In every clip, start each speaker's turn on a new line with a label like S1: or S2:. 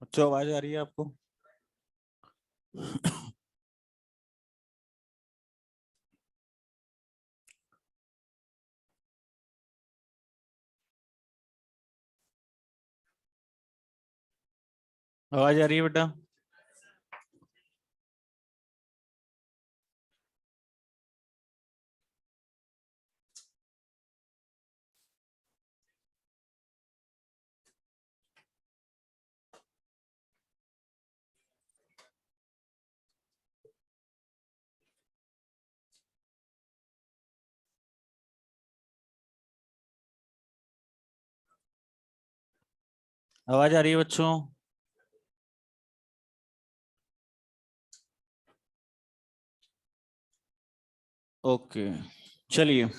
S1: अच्छा, आवाज आ रही है आपको? आवाज आ रही है बेटा? आवाज आ रही है बच्चों? ओके, चलिए।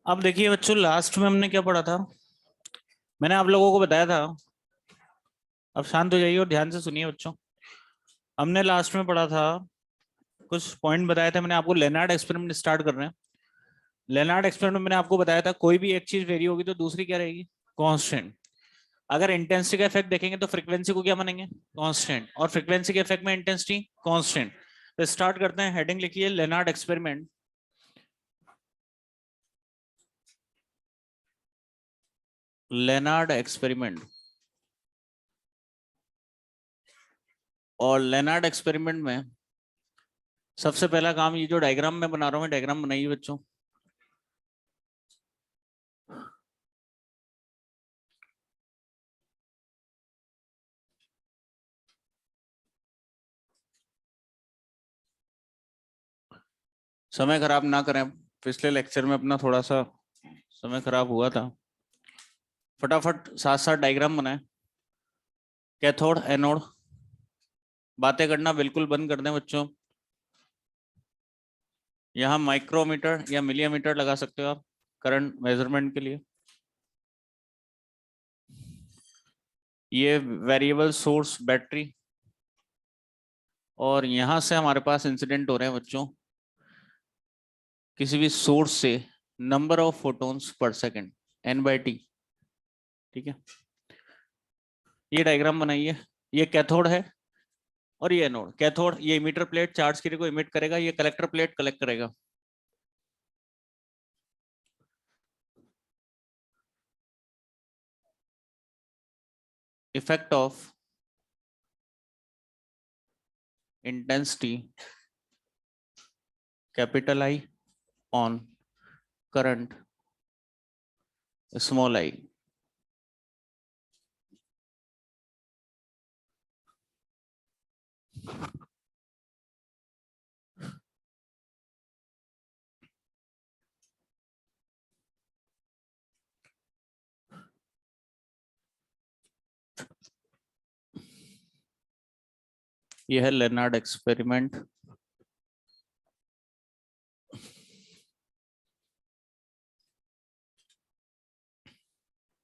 S1: अब देखिए बच्चों, लास्ट में हमने क्या पढ़ा था? मैंने आप लोगों को बताया था। अब शांत हो जाइए और ध्यान से सुनिए बच्चों। हमने लास्ट में पढ़ा था, कुछ पॉइंट बताए थे मैंने आपको। लेनार्ड एक्सपेरिमेंट स्टार्ट कर रहे हैं। लेनार्ड एक्सपेरिमेंट में मैंने आपको बताया था, कोई भी एक चीज वेरी होगी तो दूसरी क्या रहेगी? कांस्टेंट। अगर इंटेंसिटी का इफेक्ट देखेंगे तो फ्रीक्वेंसी को क्या मानेंगे? कांस्टेंट। और फ्रीक्वेंसी के इफेक्ट में इंटेंसिटी कांस्टेंट। तो स्टार्ट करते हैं। हेडिंग लिखिए, लेनार्ड एक्सपेरिमेंट। Lenard experiment. और लेनार्ड एक्सपेरिमेंट में सबसे पहला काम, ये जो डायग्राम मैं बना रहा हूँ, डायग्राम बनाइए बच्चों। समय खराब ना करें। पिछले लेक्चर में अपना थोड़ा सा समय खराब हुआ था। फटाफट साथ साथ डायग्राम बनाए। Cathode, anode. बातें करना बिल्कुल बंद कर दें बच्चों। यहाँ माइक्रोमीटर या मिलीमीटर लगा सकते हो आप करंट मेजरमेंट के लिए। ये वेरिएबल सोर्स बैटरी। और यहां से हमारे पास इंसिडेंट हो रहे हैं बच्चों, किसी भी सोर्स से number of photons per second, n/t। ठीक है, ये डायग्राम बनाइए। ये कैथोड है और ये एनोड। कैथोड, ये इमीटर प्लेट चार्ज किरण को इमिट करेगा, ये कलेक्टर प्लेट कलेक्ट करेगा। Effect of intensity capital I on current small I. ये है लेनार्ड एक्सपेरिमेंट।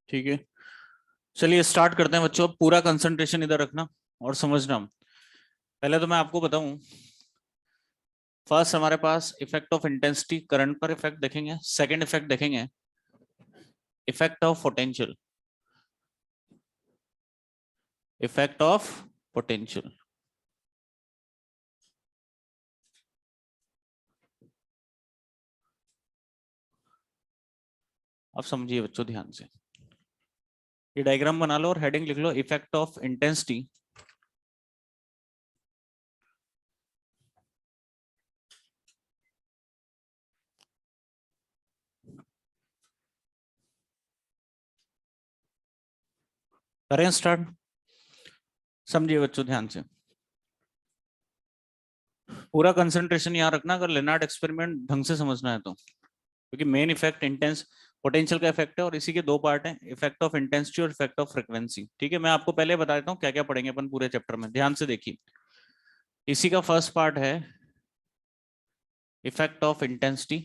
S1: ठीक है, चलिए स्टार्ट करते हैं बच्चों। पूरा कंसंट्रेशन इधर रखना और समझना। पहले तो मैं आपको बताऊं, फर्स्ट हमारे पास इफेक्ट ऑफ इंटेंसिटी करंट पर इफेक्ट देखेंगे। सेकंड इफेक्ट देखेंगे effect of potential. Effect of potential. अब समझिए बच्चों ध्यान से। ये डायग्राम बना लो और हेडिंग लिख लो, इफेक्ट ऑफ इंटेंसिटी करें स्टार्ट। समझिए बच्चों ध्यान से, पूरा कंसंट्रेशन यहाँ रखना अगर लेनार्ड एक्सपेरिमेंट ढंग से समझना है तो। क्योंकि मेन इफेक्ट इंटेंस पोटेंशियल का इफेक्ट है और इसी के दो पार्ट हैं, इफेक्ट ऑफ इंटेंसिटी और इफेक्ट ऑफ फ्रीक्वेंसी। ठीक है, मैं आपको पहले बता देता हूँ क्या क्या पढ़ेंगे अपन पूरे चैप्टर में, ध्यान से देखिए। इसी का फर्स्ट पार्ट है effect of intensity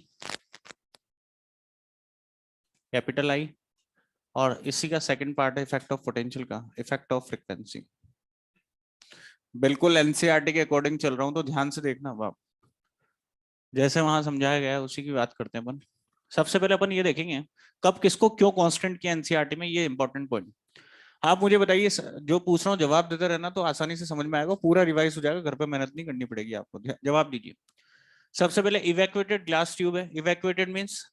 S1: capital I, और इसी का सेकंड पार्ट है इफेक्ट ऑफ पोटेंशियल का इफेक्ट ऑफ फ्रीक्वेंसी। बिल्कुल एनसीईआरटी के अकॉर्डिंग चल रहा हूं तो ध्यान से देखना बाप। जैसे वहां समझाया गया है उसी की बात करते हैं अपन। सबसे पहले अपन ये देखेंगे कब किसको क्यों कांस्टेंट किया एनसीईआरटी में, ये इंपॉर्टेंट पॉइंट। आप मुझे बताइए, जो पूछ रहा हूँ जवाब देते रहना तो आसानी से समझ में आएगा, पूरा रिवाइज हो जाएगा, घर पे मेहनत नहीं करनी पड़ेगी आपको। जवाब दीजिए। सबसे पहले इवैक्यूएटेड ग्लास ट्यूब है। Evacuated means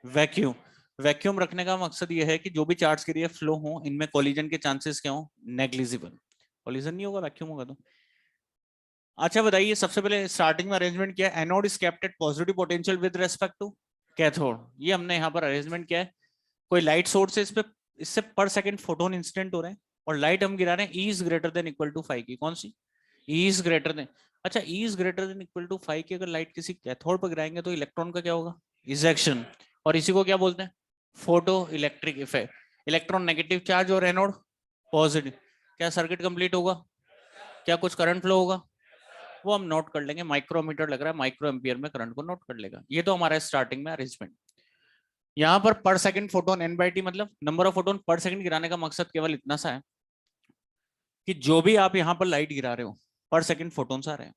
S1: vacuum. वैक्यूम रखने का मकसद ये है कि जो भी चार्ज के लिए फ्लो हो, इनमें कोलिजन के चांसेस क्या हो, नेग्लिजिबल। कोलिजन नहीं होगा, वैक्यूम होगा तो। अच्छा बताइए, सबसे पहले स्टार्टिंग में अरेंजमेंट किया, anode is kept at positive potential with respect to cathode. ये हमने यहाँ पर अरेंजमेंट किया है। कोई लाइट सोर्स है इस पे, इससे पर सेकंड फोटोन इंसिडेंट हो रहे हैं, और लाइट हम गिरा रहे हैं E is greater than equal to 5 की। कौन सी? E is greater than. अच्छा, E is greater than equal to 5 की अगर लाइट किसी कैथोड पर गिराएंगे तो इलेक्ट्रॉन का क्या होगा? इजेक्शन। और इसी को क्या बोलते हैं? Photo electric effect. Electron negative charge और एनोड पॉजिटिव। क्या सर्किट कंप्लीट होगा? क्या कुछ करंट फ्लो होगा? वो हम नोट कर लेंगे, माइक्रोमीटर लग रहा है, माइक्रो एम्पियर में करंट को नोट कर लेगा। ये तो हमारा स्टार्टिंग में अरेंजमेंट। यहाँ पर second photon n by t, मतलब number of photon per second गिराने का मकसद केवल इतना सा है कि जो भी आप यहाँ पर लाइट गिरा रहे हो, पर सेकंड फोटोन्स आ रहे हैं।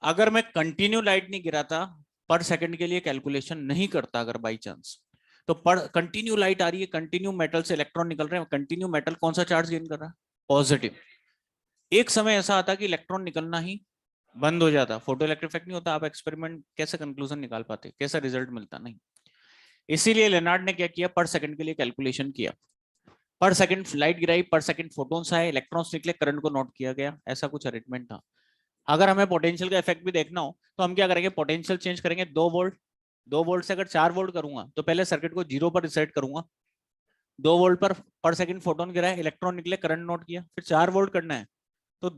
S1: अगर मैं कंटिन्यू लाइट नहीं गिराता, पर सेकंड के लिए कैलकुलेशन नहीं करता, अगर बाई चांस, तो पर कंटिन्यू लाइट आ रही है, कंटिन्यू मेटल से इलेक्ट्रॉन निकल रहे हैं, कंटिन्यू मेटल कौन सा चार्ज गेन कर रहा है? पॉजिटिव। एक समय ऐसा आता कि इलेक्ट्रॉन निकलना ही बंद हो जाता, फोटो इलेक्ट्रिक इफेक्ट नहीं होता। आप एक्सपेरिमेंट कैसे कंक्लूजन निकाल पाते, कैसा रिजल्ट मिलता? नहीं। इसीलिए लेनार्ड ने क्या किया, पर सेकंड के लिए कैलकुलेशन किया, पर सेकंड लाइट गिराई, पर सेकंड फोटोन्स आए, इलेक्ट्रॉन्स निकले, करंट को नोट किया गया। ऐसा कुछ अरेंजमेंट था। अगर हमें पोटेंशियल का इफेक्ट भी देखना हो तो हम क्या करेंगे, पोटेंशियल चेंज करेंगे 2 वोल्ट। 2 वोल्ट से अगर 4 वोल्ट करूंगा तो पहले सर्किट को 0 पर रिसेट करूंगा। 2 वोल्ट पर सेकंड फोटोन गिरा है, इलेक्ट्रॉन निकले, करंट नोट किया। फिर 4 वोल्ट करना है तो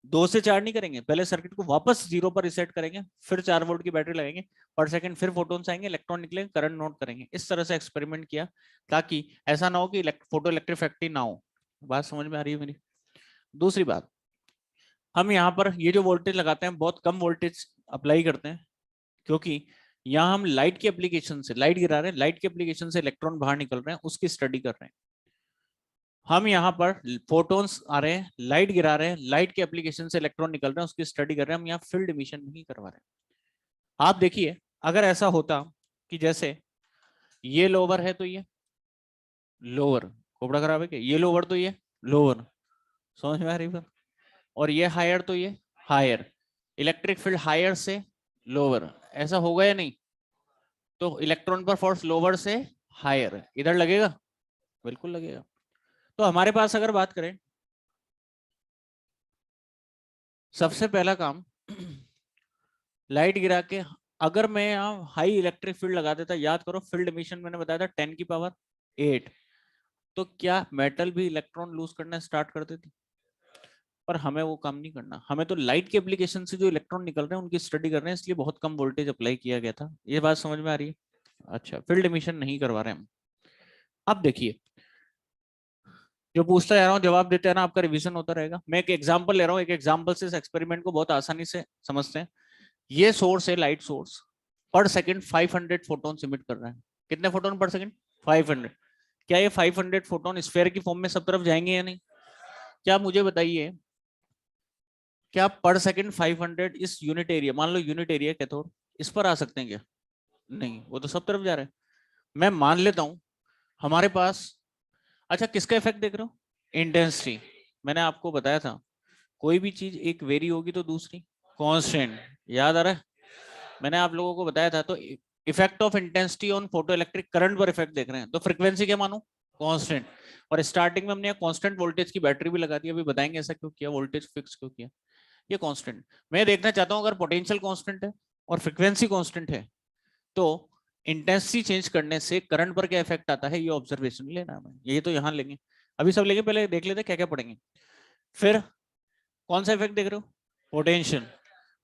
S1: 2 से 4 नहीं करेंगे, पहले सर्किट को वापस 0 पर रिसेट करेंगे, फिर 4 वोल्ट की बैटरी लगाएंगे, पर सेकंड फिर फोटोन्स आएंगे, इलेक्ट्रॉन निकले, करंट नोट करेंगे। इस तरह से एक्सपेरिमेंट किया ताकि ऐसा ना हो कि फोटो इलेक्ट्रिक इफेक्ट ही ना हो। बात समझ में आ रही है मेरी? दूसरी बात, हम यहाँ पर ये जो वोल्टेज लगाते हैं बहुत कम वोल्टेज अप्लाई करते हैं, क्योंकि यहाँ हम लाइट के एप्लीकेशन से लाइट गिरा रहे हैं, लाइट के एप्लीकेशन से इलेक्ट्रॉन बाहर निकल रहे हैं, उसकी स्टडी कर रहे हैं। हम यहाँ पर फोटोन्स आ रहे हैं, लाइट गिरा रहे हैं, लाइट के एप्लीकेशन से इलेक्ट्रॉन निकल रहे हैं, उसकी स्टडी कर रहे हैं। हम यहाँ फील्ड इमिशन नहीं करवा रहे हैं। आप देखिए, अगर ऐसा होता कि जैसे ये लोअर है तो ये लोअर, कोबड़ा खराब है क्या? ये लोअर तो ये लोअर, समझ में आ रही बात? और ये हायर तो ये हायर, इलेक्ट्रिक फील्ड हायर से लोअर, ऐसा होगा या नहीं? तो इलेक्ट्रॉन पर फोर्स लोअर से हायर, इधर लगेगा? बिल्कुल लगेगा। तो हमारे पास अगर बात करें, सबसे पहला काम लाइट गिरा के, अगर मैं यहाँ हाई इलेक्ट्रिक फील्ड लगा देता, याद करो फील्ड एमिशन मैंने बताया था 10⁸ तो क्या मेटल भी इलेक्ट्रॉन लूज करना स्टार्ट कर देती? पर हमें वो काम नहीं करना, हमें तो लाइट के एप्लीकेशन से जो इलेक्ट्रॉन निकल रहे हैं उनकी स्टडी कर रहे हैं, इसलिए बहुत कम वोल्टेज अप्लाई किया गया था। ये बात समझ में आ रही है? अच्छा, फील्ड एमिशन नहीं करवा रहे हम। अब देखिए, जो पूछता जा रहा हूँ जवाब देते हैं ना, आपका रिवीजन होता रहेगा। मैं एक एग्जांपल ले रहा हूँ, एक एग्जांपल से इस एक्सपेरिमेंट को बहुत आसानी से समझते हैं। ये सोर्स है, लाइट सोर्स, पर सेकंड 500 फोटोन इमिट कर रहा है। कितने फोटोन पर सेकंड? 500। क्या ये 500 फोटोन स्फीयर की फॉर्म में सब तरफ जाएंगे या नहीं? क्या मुझे बताइए, क्या पर सेकंड 500 इस यूनिट एरिया, मान लो यूनिट एरिया कैथोड, इस पर आ सकते हैं क्या? नहीं, वो तो सब तरफ जा रहे हैं। मैं मान लेता हूं हमारे पास, अच्छा किसका इफेक्ट देख रहे हो? इंटेंसिटी। मैंने आपको बताया था कोई भी चीज एक वेरी होगी तो दूसरी कांस्टेंट, याद आ रहा है? मैंने आप लोगों को बताया था। तो effect of intensity on photo electric current पर इफेक्ट देख रहे हैं, तो फ्रीक्वेंसी क्या मानो? कांस्टेंट। और स्टार्टिंग में हमने कांस्टेंट वोल्टेज की बैटरी भी लगा दी, अभी बताएंगे ऐसा क्यों किया, वोल्टेज फिक्स क्यों किया। ये कांस्टेंट मैं देखना चाहता हूं, अगर पोटेंशियल कांस्टेंट है और फ्रीक्वेंसी कांस्टेंट है तो इंटेंसिटी चेंज करने से करंट पर क्या इफेक्ट आता है, ये ऑब्जर्वेशन लेना है। ये तो यहाँ लेंगे, अभी सब लेंगे, पहले देख लेते क्या क्या पढ़ेंगे। फिर कौन सा इफेक्ट देख रहे हो? पोटेंशियल।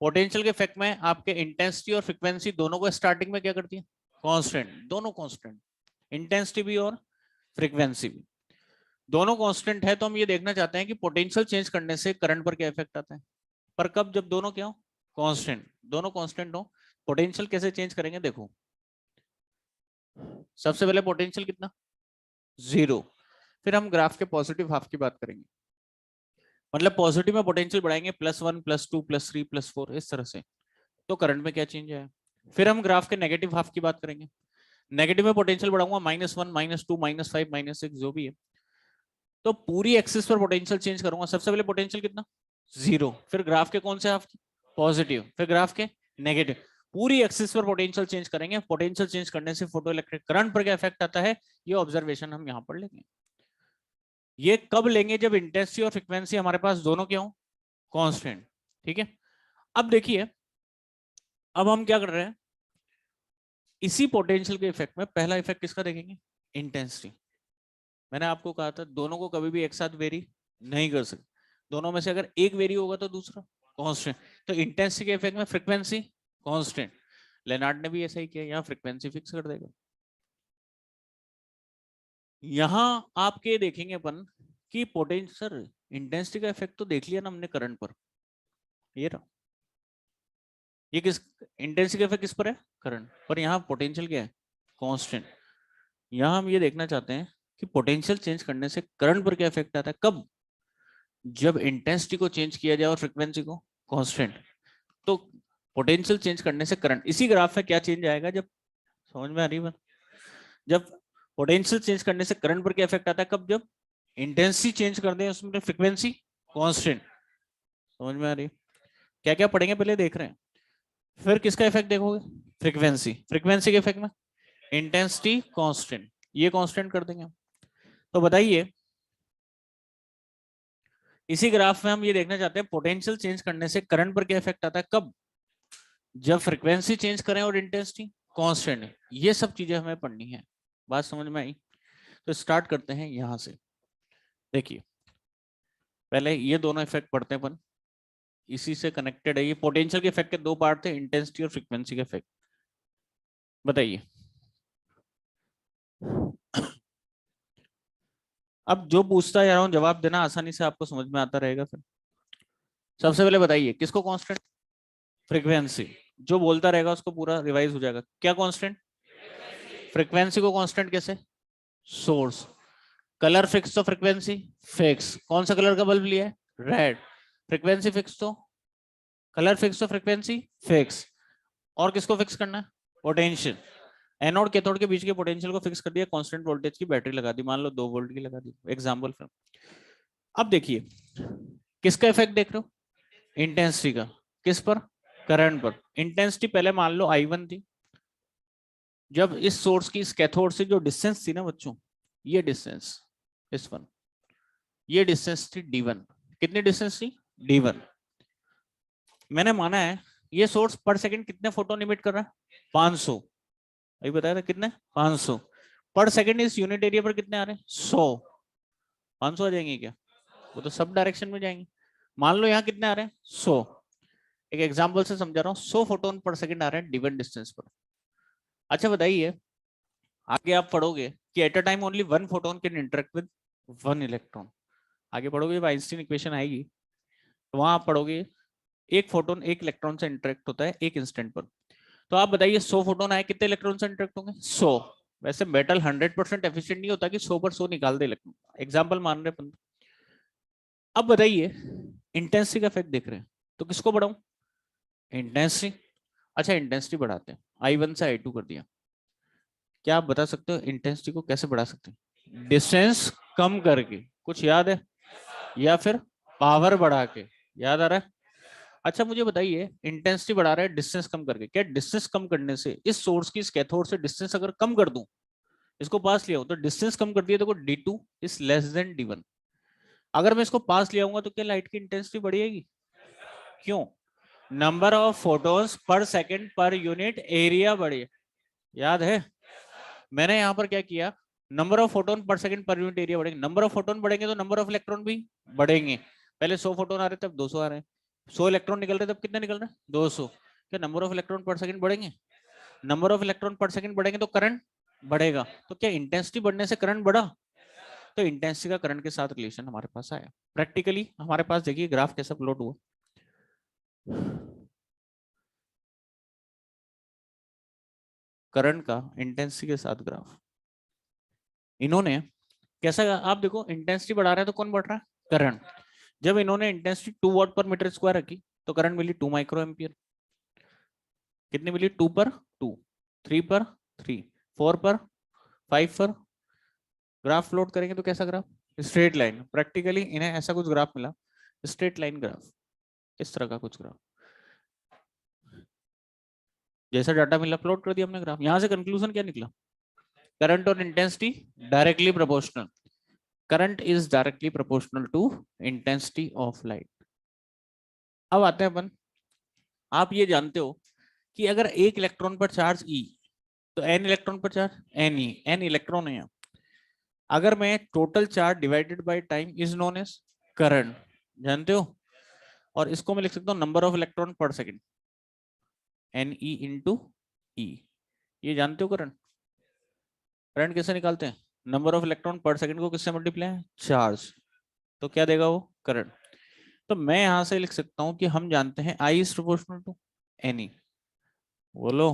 S1: पोटेंशियल के इफेक्ट में आपके इंटेंसिटी और फ्रीक्वेंसी दोनों को स्टार्टिंग में क्या करती है? कांस्टेंट। दोनों कांस्टेंट, इंटेंसिटी भी और फ्रीक्वेंसी भी दोनों कांस्टेंट है। तो हम ये देखना चाहते हैं कि पोटेंशियल चेंज करने से करंट पर क्या इफेक्ट आता है। पर कब? जब दोनों क्या हो? कांस्टेंट। दोनों कांस्टेंट हो, पोटेंशियल कैसे चेंज करेंगे देखो। सबसे पहले पोटेंशियल कितना? 0। फिर हम ग्राफ के पॉजिटिव हाफ की बात करेंगे, मतलब पॉजिटिव में पोटेंशियल बढ़ाएंगे +1 +2 +3 +4 इस तरह से। तो करंट में क्या चेंज है? फिर हम ग्राफ के नेगेटिव हाफ की बात करेंगे। नेगेटिव में पोटेंशियल बढ़ाऊंगा -1 -2 -5 -6 जो भी है, तो पूरी एक्सिस पर पोटेंशियल चेंज करूंगा। सबसे पहले पोटेंशियल कितना 0, फिर ग्राफ के कौन से हाफ की पॉजिटिव, फिर ग्राफ के नेगेटिव, पूरी एक्सिस पर पोटेंशियल चेंज करेंगे। पोटेंशियल चेंज करने से फोटो इलेक्ट्रिक करंट पर क्या इफेक्ट आता है, ये ऑब्जर्वेशन हम यहाँ पर लेंगे। ये कब लेंगे, जब इंटेंसिटी और फ्रीक्वेंसी हमारे पास दोनों क्या हो, कांस्टेंट। ठीक है, अब देखिए, अब हम क्या कर रहे हैं, इसी पोटेंशियल के इफेक्ट में पहला इफेक्ट किसका देखेंगे, इंटेंसिटी। मैंने आपको कहा था दोनों को कभी भी एक साथ वेरी नहीं कर सकते, दोनों में से अगर एक वेरी होगा तो दूसरा कांस्टेंट। तो इंटेंसिटी के इफेक्ट में फ्रीक्वेंसी कांस्टेंट, लेनार्ड ने भी ऐसा ही किया, यहाँ फ्रीक्वेंसी फिक्स कर देगा। यहां आपके देखेंगे अपन कि पोटेंशियल, इंटेंसिटी का इफेक्ट तो देख लिया ना हमने करंट पर, ये रहा, ये किस इंटेंसिटी का इफेक्ट किस पर है, करंट पर। यहाँ पोटेंशियल क्या है, कांस्टेंट। यहाँ हम ये देखना चाहते हैं कि पोटेंशियल चेंज करने से करंट पर क्या इफेक्ट आता है, कब, जब इंटेंसिटी को चेंज किया जाए और फ्रीक्वेंसी को कांस्टेंट। तो पोटेंशियल चेंज करने से करंट, इसी ग्राफ में क्या चेंज आएगा, जब, समझ में आ रही है, जब पोटेंशियल चेंज करने से करंट पर क्या इफेक्ट आता है, कब, जब इंटेंसिटी चेंज कर दें उसमें फ्रीक्वेंसी कांस्टेंट। समझ में आ रही है, क्या क्या पढ़ेंगे पहले देख रहे हैं। फिर किसका इफेक्ट देखोगे, फ्रीक्वेंसी, फ्रीक्वेंसी के इफेक्ट में इंटेंसिटी कांस्टेंट, ये कांस्टेंट कर देंगे। तो बताइए, इसी ग्राफ में हम ये देखना चाहते हैं पोटेंशियल चेंज करने से करंट पर क्या इफेक्ट आता है, कब, जब फ्रीक्वेंसी चेंज करें और इंटेंसिटी कांस्टेंट है। ये सब चीजें हमें पढ़नी है, बात समझ में आई। तो स्टार्ट करते हैं यहां से। देखिए, पहले ये दोनों इफेक्ट पढ़ते हैं अपन, इसी से कनेक्टेड है। ये पोटेंशियल के इफेक्ट के दो पार्ट थे, इंटेंसिटी और फ्रीक्वेंसी के इफेक्ट। बताइए, अब जो पूछता जा रहा हूं जवाब देना आसानी से आपको समझ में आता रहेगा। फिर सबसे पहले बताइए किसको कांस्टेंट, फ्रीक्वेंसी। जो बोलता रहेगा उसको पूरा रिवाइज हो जाएगा, क्या कांस्टेंट, फ्रीक्वेंसी को कांस्टेंट कैसे, सोर्स। कलर फिक्स तो फ्रीक्वेंसी फिक्स, कौन सा कलर का बल्ब लिया है, रेड। फ्रीक्वेंसी फिक्स तो कलर फिक्स तो फ्रीक्वेंसी फिक्स। और किसको फिक्स करना है, पोटेंशियल। एनोड कैथोड के बीच के पोटेंशियल को फिक्स कर दिया, कांस्टेंट वोल्टेज की बैटरी लगा दी, मान लो 2 वोल्ट की लगा दी, एग्जांपल। फिर अब देखिए, किसका इफेक्ट देख रहे हो, इंटेंसिटी का, किस पर, करंट पर। इंटेंसिटी पहले मान लो I1 थी, जब इस सोर्स की, इस कैथोड से जो डिस्टेंस थी ना बच्चों, ये डिस्टेंस, इस वन, ये डिस्टेंस थी D1। कितनी डिस्टेंस थी, D1। मैंने माना है ये सोर्स पर सेकंड कितने फोटोन इमिट कर रहा है, 500। अभी बताया था कितने, 500 पर सेकंड। इस यूनिट एरिया पर कितने आ रहे हैं, 100। 500 आ जाएंगे क्या, वो तो सब डायरेक्शन में जाएंगे। मान लो यहाँ कितने आ रहे हैं, 100। एक एग्जांपल से समझा रहा हूँ, 100 फोटोन पर सेकंड आ रहे हैं D1 डिस्टेंस पर। अच्छा बताइए, आगे आप पढ़ोगे कि at a time only one photon can interact with one electron. आगे पढ़ोगे जब आइंस्टीन इक्वेशन आएगी, तो वहां आप पढ़ोगे एक फोटोन एक इलेक्ट्रॉन से इंटरेक्ट होता है एक इंस्टेंट पर। तो आप बताइए 100 फोटोन आए, कितने इलेक्ट्रॉन से इंटरेक्ट होंगे, 100। वैसे मेटल 100% एफिशिएंट नहीं होता कि 100 पर 100 निकाल दे इलेक्ट्रॉन, एग्जांपल मान रहे अपन। अब बताइए, इंटेंसिटी का इफेक्ट देख रहे हैं, तो किसको बढ़ाऊं, इंटेंसिटी। अच्छा इंटेंसिटी बढ़ाते हैं, I1 से I2 कर दिया। क्या आप बता सकते हो इंटेंसिटी को कैसे बढ़ा सकते हैं, डिस्टेंस कम करके, कुछ याद है, या फिर पावर बढ़ा के, याद आ रहा है। अच्छा मुझे बताइए, इंटेंसिटी बढ़ा रहा है डिस्टेंस कम करके, क्या डिस्टेंस कम करने से इस सोर्स की, इस कैथोड से डिस्टेंस अगर कम कर दूं, इसको पास लिया हो तो डिस्टेंस कम कर दिया, तो D2 is less than D1। अगर मैं इसको पास ले आऊंगा तो क्या लाइट की इंटेंसिटी बढ़ेगी, क्यों, नंबर ऑफ फोटोन्स पर सेकंड पर यूनिट एरिया बढ़े। याद है, मैंने यहां पर क्या किया, number of photon per second per unit area बढ़ेंगे, नंबर ऑफ फोटोन बढ़ेंगे तो नंबर ऑफ इलेक्ट्रॉन भी बढ़ेंगे। पहले 100 फोटोन आ रहे थे, अब 200 आ रहे हैं। 100 इलेक्ट्रॉन निकल रहे थे, अब कितने निकल रहे हैं, 200। क्या number of electron per second बढ़ेंगे, number of electron per second बढ़ेंगे तो करंट बढ़ेगा। तो क्या इंटेंसिटी बढ़ने से करंट बढ़ा, तो इंटेंसिटी का करंट के साथ रिलेशन हमारे पास आया। प्रैक्टिकली हमारे पास देखिए ग्राफ कैसा प्लॉट हुआ, करंट का इंटेंसिटी के साथ ग्राफ। इन्होंने कैसा, आप देखो इंटेंसिटी बढ़ा रहे हैं तो कौन बढ़ रहा है, करंट। जब इन्होंने इंटेंसिटी 2 वाट पर मीटर स्क्वायर रखी तो करंट मिली 2 माइक्रो एम्पियर। कितनी मिली? 2 पर 2, 3 पर 3, 4 पर 5 पर। ग्राफ प्लॉट करेंगे तो कैसा ग्राफ? Straight line. प्रैक्टिकली इन्हें ऐसा कुछ ग्राफ मिला, स्ट्रेट लाइन ग्राफ, इस तरह का कुछ ग्राफ। जैसा डाटा मिला प्लॉट कर दिया हमने ग्राफ। यहां से कंक्लूजन क्या निकला? करंट और intensity directly proportional. Current is directly proportional to intensity of light. अब आते हैं अपन, आप ये जानते हो कि अगर एक इलेक्ट्रॉन पर चार्ज ई, तो एन इलेक्ट्रॉन पर charge n e, n electron है यहाँ। अगर मैं total charge divided by time is known as current, जानते हो? और इसको मैं लिख सकता हूँ number of electron per second, n e into e. ये जानते हो करंट? करंट कैसे निकालते हैं? Number of electron per second को किससे मल्टीप्लाई? चार्ज। तो क्या देगा वो? करंट। तो मैं यहां से लिख सकता हूं कि हम जानते हैं I is proportional to N E. बोलो।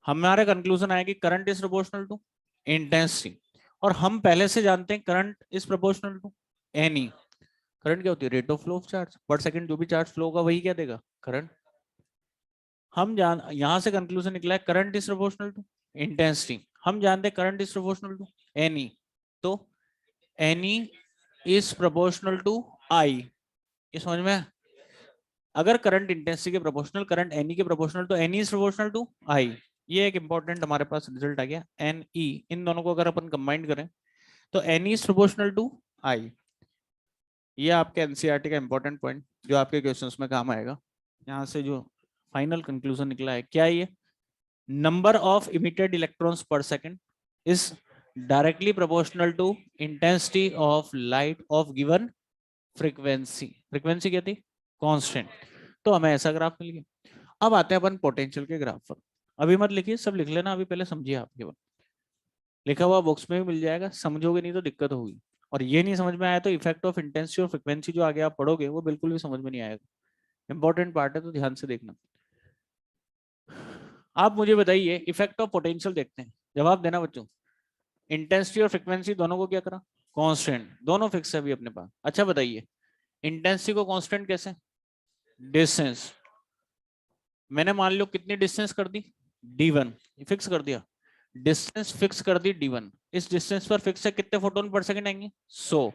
S1: हमारा कंक्लूजन आया कि current is proportional to intensity, और हम पहले से जानते हैं current is proportional to N E. Current क्या होती है? Rate of flow of charge per second. जो भी चार्ज फ्लो होगा वही क्या देगा? करंट। हम जान, यहां से कंक्लूजन निकला है current is proportional to intensity. हम जानते हैं current is proportional to N E, तो N E is proportional to I. ये समझ में? अगर करंट इंटेंसिटी के प्रोपोर्शनल, करंट एन ई के प्रोपोर्शनल, तो N E is proportional to I. ये एक इंपॉर्टेंट हमारे पास रिजल्ट आ गया। एन ई, इन दोनों को अगर अपन कंबाइन करें तो N E is proportional to I. ये आपके एनसीईआरटी का इंपॉर्टेंट पॉइंट जो आपके क्वेश्चंस में काम आएगा। यहाँ से जो फाइनल कंक्लूजन निकला है क्या? ये number of emitted electrons per second is directly proportional to intensity of light of given frequency. Frequency क्या थी? कांस्टेंट। तो हमें ऐसा ग्राफ मिल गया। अब आते हैं अपन पोटेंशियल के ग्राफ पर। अभी मत लिखिए, सब लिख लेना, अभी पहले समझिए। आप केवल लिखा हुआ बॉक्स में भी मिल जाएगा, समझोगे नहीं तो दिक्कत होगी। और ये नहीं समझ में आया तो इफेक्ट ऑफ इंटेंसिटी और फ्रीक्वेंसी जो आगे आप पढ़ोगे वो बिल्कुल भी समझ में नहीं आएगा। इंपॉर्टेंट पार्ट है, तो ध्यान से देखना। आप मुझे बताइए, इफेक्ट ऑफ पोटेंशियल देखते हैं, जवाब देना बच्चों। इंटेंसिटी और फ्रीक्वेंसी दोनों को क्या करा? कांस्टेंट। दोनों फिक्स है अभी अपने पास। अच्छा बताइए, इंटेंसिटी को कांस्टेंट कैसे? डिस्टेंस। मैंने मान लो कितनी डिस्टेंस कर दी? d1 फिक्स कर दिया। डिस्टेंस फिक्स कर दी d1। इस डिस्टेंस पर फिक्स है कितने फोटोन पर सेकंड आएंगे? 100।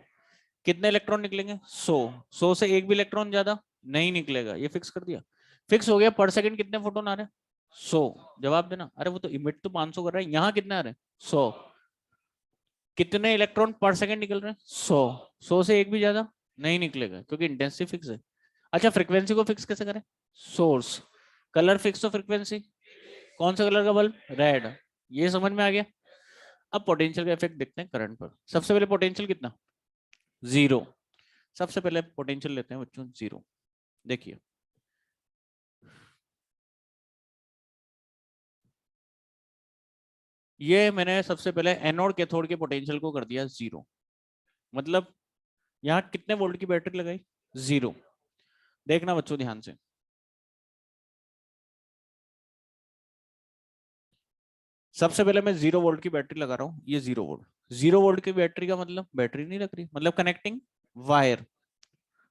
S1: कितने इलेक्ट्रॉन निकलेंगे? 100। 100 से एक भी इलेक्ट्रॉन ज्यादा नहीं निकलेगा, ये फिक्स कर दिया। फिक्स हो गया। पर सेकंड कितने फोटोन आ रहे हैं? 100। जवाब देना। अरे वो तो इमिट तो 500 कर रहा है, यहाँ कितने आ रहे हैं? 100। कितने इलेक्ट्रॉन पर सेकंड निकल रहे हैं? 100। 100 से एक भी ज्यादा नहीं निकलेगा क्योंकि इंटेंसिटी फिक्स है। अच्छा, फ्रीक्वेंसी को फिक्स कैसे करें? सोर्स। कलर फिक्स तो फ्रीक्वेंसी, कौन सा कलर का बल्ब? रेड। ये समझ में आ गया। अब पोटेंशियल का इफेक्ट देखते हैं करंट पर। सबसे पहले पोटेंशियल कितना? 0। सबसे पहले पोटेंशियल लेते हैं बच्चों 0। देखिए, ये मैंने सबसे पहले एनोड कैथोड के पोटेंशियल को कर दिया 0। मतलब यहाँ कितने वोल्ट की बैटरी लगाई? 0। देखना बच्चों ध्यान से, सबसे पहले मैं 0 वोल्ट की बैटरी लगा रहा हूँ। ये 0 वोल्ट, 0 वोल्ट की बैटरी का मतलब बैटरी नहीं लग रही, मतलब कनेक्टिंग वायर।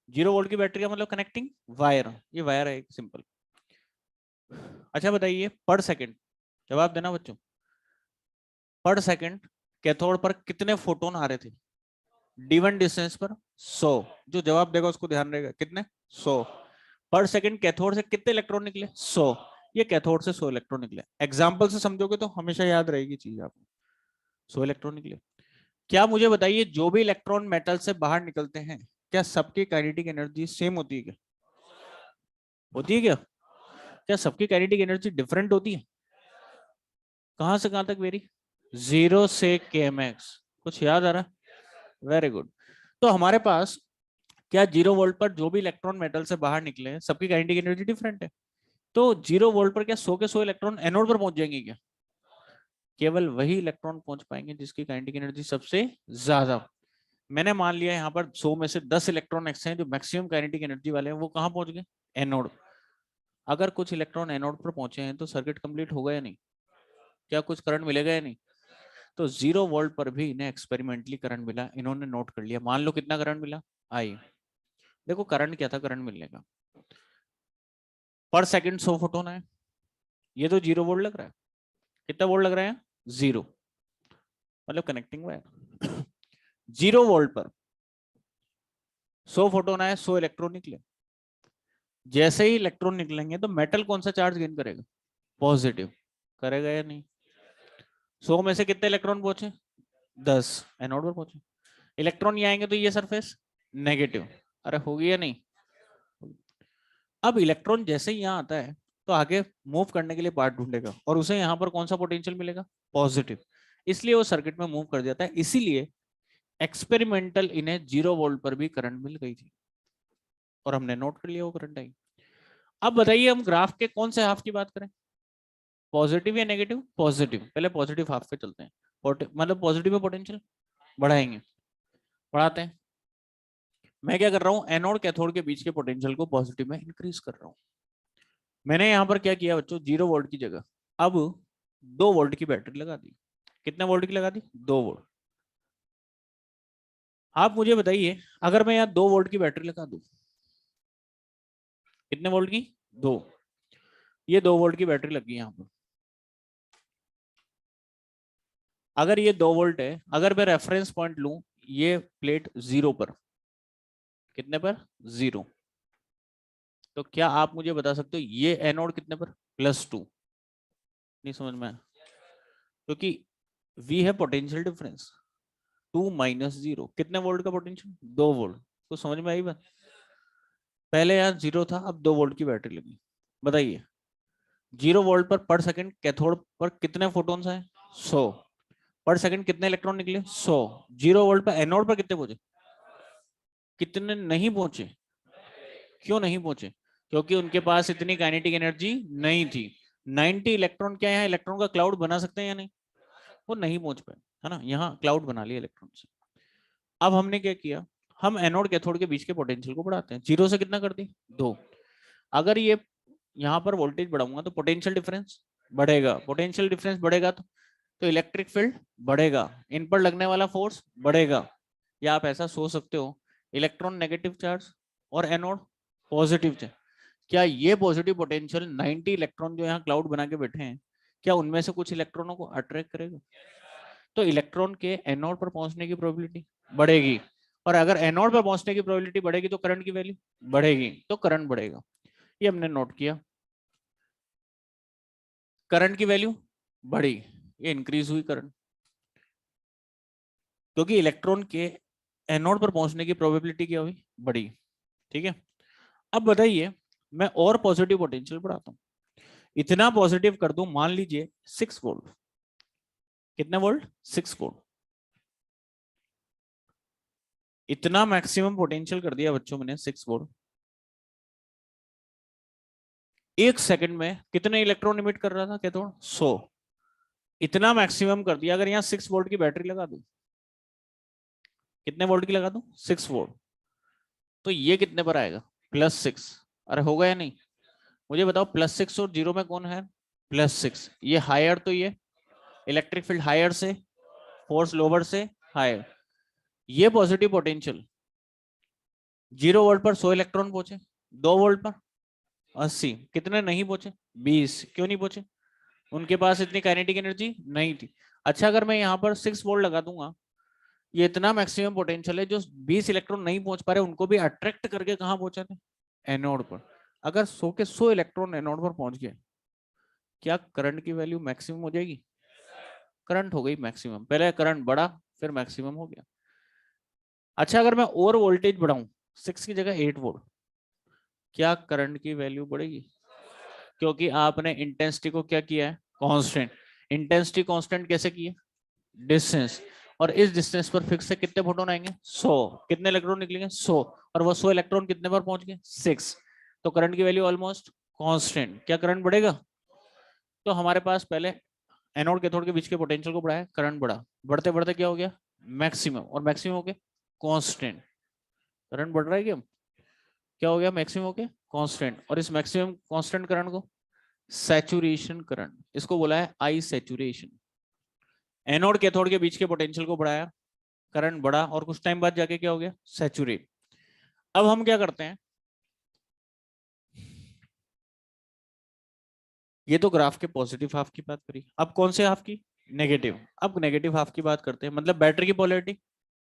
S1: 0 वोल्ट की बैटरी का मतलब कनेक्टिंग वायर। ये वायर है एक सिंपल। अच्छा बताइए, पर सेकंड, जवाब देना बच्चों। पर सेकंड कैथोड पर कितने फोटोन आ रहे थे? d1 डिस्टेंस पर 100। जो जवाब देगा उसको ध्यान रहेगा, कितने? 100। पर सेकंड कैथोड से कितने इलेक्ट्रॉन निकले? 100। ये कैथोड से 100 इलेक्ट्रॉन निकले। एग्जाम्पल से समझोगे तो हमेशा याद रहेगी चीज आपको। 100 इलेक्ट्रॉन निकले। क्या मुझे बताइए, जो भी इलेक्ट्रॉन मेटल से बाहर निकलते हैं, क्या सबकी काइनेटिक एनर्जी सेम होती है क्या? होती है क्या? क्या सबकी काइनेटिक एनर्जी डिफरेंट होती है? कहां से कहां तक वेरी? 0 से kmax। कुछ याद आ रहा है? Very good. तो हमारे पास क्या 0 वोल्ट पर जो भी इलेक्ट्रॉन मेटल से बाहर निकले हैं सबकी काइनेटिक एनर्जी डिफरेंट है? तो 0 वोल्ट पर क्या 100 के 100 इलेक्ट्रॉन एनोड पर पहुंच जाएंगे क्या? केवल वही इलेक्ट्रॉन पहुंच पाएंगे जिसकी काइनेटिक एनर्जी सबसे ज्यादा। मैंने मान लिया यहाँ पर 100 में से 10 इलेक्ट्रॉन ऐसे हैं जो मैक्सिमम काइनेटिक एनर्जी वाले हैं, वो कहाँ पहुंच गए? एनोड। अगर कुछ इलेक्ट्रॉन एनोड पर पहुंचे हैं तो सर्किट कंप्लीट होगा या नहीं? क्या कुछ करंट मिलेगा या नहीं? तो 0 वोल्ट पर भी इन्हें एक्सपेरिमेंटली करंट मिला, इन्होंने नोट कर लिया। मान लो कितना करंट मिला? आई। देखो करंट क्या था? करंट मिलने का पर सेकंड 100 फोटोन है, ये तो 0 वोल्ट लग रहा है। कितना वोल्ट लग रहा है? 0, मतलब कनेक्टिंग वायर। 0 वोल्ट पर 100 फोटोन आए, 100 इलेक्ट्रॉन निकले। जैसे ही इलेक्ट्रॉन निकलेंगे तो मेटल कौन सा चार्ज गेन करेगा? पॉजिटिव। करेगा या नहीं? 100 में से कितने इलेक्ट्रॉन पहुंचे? 10 एनोड पर पहुंचे। इलेक्ट्रॉन ये आएंगे तो ये सरफेस नेगेटिव। अरे होगी या नहीं? अब इलेक्ट्रॉन जैसे ही यहाँ आता है तो आगे मूव करने के लिए पार्ट ढूंढेगा और उसे यहाँ पर कौन सा पोटेंशियल मिलेगा? पॉजिटिव। इसलिए वो सर्किट में मूव कर जाता है। इसीलिए एक्सपेरिमेंटल इन्हें 0 वोल्ट पर भी करंट मिल गई थी और हमने नोट कर लिया वो करंट आई। अब बताइए हम ग्राफ के कौन से हाफ की बात करें? पॉजिटिव या नेगेटिव? पॉजिटिव। पहले पॉजिटिव हाफ पे चलते हैं। मतलब पॉजिटिव में पोटेंशियल बढ़ाएंगे, बढ़ाते हैं। मैं क्या कर रहा हूँ, एनोड कैथोड के बीच के पोटेंशियल को पॉजिटिव में इंक्रीज कर रहा हूँ। मैंने यहाँ पर क्या किया बच्चों, 0 वोल्ट की जगह अब 2 वोल्ट की बैटरी लगा दी। कितने वोल्ट की लगा दी? 2 वोल्ट। आप मुझे बताइए, अगर मैं यहाँ 2 वोल्ट की बैटरी लगा दूं, कितने वोल्ट की? 2। ये 2 वोल्ट की बैटरी लगी यहाँ पर। अगर ये 2 वोल्ट है, अगर मैं रेफरेंस पॉइंट लूं ये प्लेट 0 पर, कितने पर? 0। तो क्या आप मुझे बता सकते हो ये एनोड कितने पर? +2। नहीं समझ में आया? क्योंकि V है पोटेंशियल डिफरेंस, 2 - 0 कितने वोल्ट का पोटेंशियल? 2 वोल्ट। तो समझ में आई बात? पहले यार 0 था, अब 2 वोल्ट की बैटरी लगी। बताइए 0 वोल्ट पर सेकंड कैथोड पर कितने फोटोन्स आए? 100। पर सेकंड कितने इलेक्ट्रॉन निकले? 100। 0 वोल्ट पर एनोड पर कितने पहुंचे? कितने नहीं पहुंचे? क्यों नहीं पहुंचे? क्योंकि उनके पास इतनी काइनेटिक एनर्जी नहीं थी। 90 इलेक्ट्रॉन क्या यहाँ इलेक्ट्रॉन का क्लाउड बना सकते हैं या नहीं? वो नहीं पहुंच पाए, है ना? यहाँ क्लाउड बना लिया इलेक्ट्रॉन से। अब हमने क्या किया, हम एनोड कैथोड के बीच के पोटेंशियल को बढ़ाते हैं। 0 से कितना कर दी? 2। अगर ये यहाँ पर वोल्टेज बढ़ाऊंगा तो पोटेंशियल डिफरेंस बढ़ेगा। पोटेंशियल डिफरेंस बढ़ेगा तो इलेक्ट्रिक फील्ड बढ़ेगा, इन पर लगने वाला फोर्स बढ़ेगा। या आप ऐसा सोच सकते हो, इलेक्ट्रॉन नेगेटिव चार्ज और एनोड पॉजिटिव चार्ज, क्या ये पॉजिटिव पोटेंशियल 90 इलेक्ट्रॉन जो यहाँ क्लाउड बना के बैठे हैं, क्या उनमें से कुछ इलेक्ट्रॉनों को अट्रैक्ट करेगा? तो इलेक्ट्रॉन के एनोड पर पहुंचने की प्रोबेबिलिटी बढ़ेगी। और अगर एनोड पर पहुंचने की प्रोबेबिलिटी बढ़ेगी तो करंट की वैल्यू बढ़ेगी, तो करंट बढ़ेगा। ये हमने नोट किया। करंट की वैल्यू बढ़ी, ये इंक्रीज हुई करंट, क्योंकि इलेक्ट्रॉन के एनोड पर पहुंचने की प्रोबेबिलिटी क्या हुई? बढ़ी। ठीक है। अब बताइए मैं और पॉजिटिव पोटेंशियल बढ़ाता हूं, इतना पॉजिटिव कर दूं, मान लीजिए 6 वोल्ट। कितने वोल्ट? 6 वोल्ट। इतना मैक्सिमम पोटेंशियल कर दिया बच्चों मैंने 6 वोल्ट। 1 सेकंड में कितने इलेक्ट्रॉन इमिट कर रहा था कैथोड? 100। इतना मैक्सिमम कर दिया। अगर यहाँ 6 वोल्ट की बैटरी लगा दूं, कितने वोल्ट की लगा दूं? 6 वोल्ट। तो ये कितने पर आएगा? +6। अरे होगा या नहीं? मुझे बताओ +6 और 0 में कौन है? +6। ये हायर, तो ये इलेक्ट्रिक फील्ड हायर से, फोर्स लोअर से हायर। ये पॉजिटिव पोटेंशियल 0 वोल्ट पर 100 इलेक्ट्रॉन पहुंचे, 2 वोल्ट पर 80। कितने नहीं पहुंचे? 20। क्यों नहीं पहुंचे? उनके पास इतनी काइनेटिक एनर्जी नहीं थी। अच्छा अगर मैं यहाँ पर 6 वोल्ट लगा दूंगा, ये इतना मैक्सिमम पोटेंशियल है, जो 20 इलेक्ट्रॉन नहीं पहुंच पा रहे उनको भी अट्रैक्ट करके कहाँ पहुंचाते? एनोड पर। अगर 100 के 100 इलेक्ट्रॉन एनोड पर पहुंच गए, क्या करंट की वैल्यू मैक्सिमम हो जाएगी? करंट हो गई मैक्सिमम। पहले करंट बढ़ा, फिर मैक्सिमम हो गया। अच्छा अगर मैं और वोल्टेज बढ़ाऊं, 6 की जगह 8 वोल्ट, क्या करंट की वैल्यू बढ़ेगी? क्योंकि आपने इंटेंसिटी को क्या किया है? कांस्टेंट। इंटेंसिटी कांस्टेंट कैसे की है? डिस्टेंस। और इस डिस्टेंस पर फिक्स से कितने फोटोन आएंगे? 100। कितने इलेक्ट्रॉन निकलेंगे? 100। और वो 100 इलेक्ट्रॉन कितने पर पहुंच गए? 6। तो करंट की वैल्यू ऑलमोस्ट कांस्टेंट। क्या करंट बढ़ेगा? तो हमारे पास पहले एनोड कैथोड के बीच के पोटेंशियल को बढ़ाया, करंट बढ़ा, बढ़ते बढ़ते क्या हो गया? मैक्सिमम। और मैक्सिमम हो गया कांस्टेंट। करंट बढ़ रहा है क्या? क्या हो गया? मैक्सिमम हो गया कांस्टेंट। और इस मैक्सिमम कांस्टेंट करंट को सैचुरेशन करंट, इसको बोला है आई सैचुरेशन। एनोड कैथोड के बीच के पोटेंशियल को बढ़ाया, करंट बढ़ा, और कुछ टाइम बाद जाके क्या हो गया? सैचुरेट। अब हम क्या करते हैं, ये तो ग्राफ के पॉजिटिव हाफ की बात करी, अब कौन से हाफ की? नेगेटिव। अब नेगेटिव हाफ की बात करते हैं, मतलब बैटरी की पोलैरिटी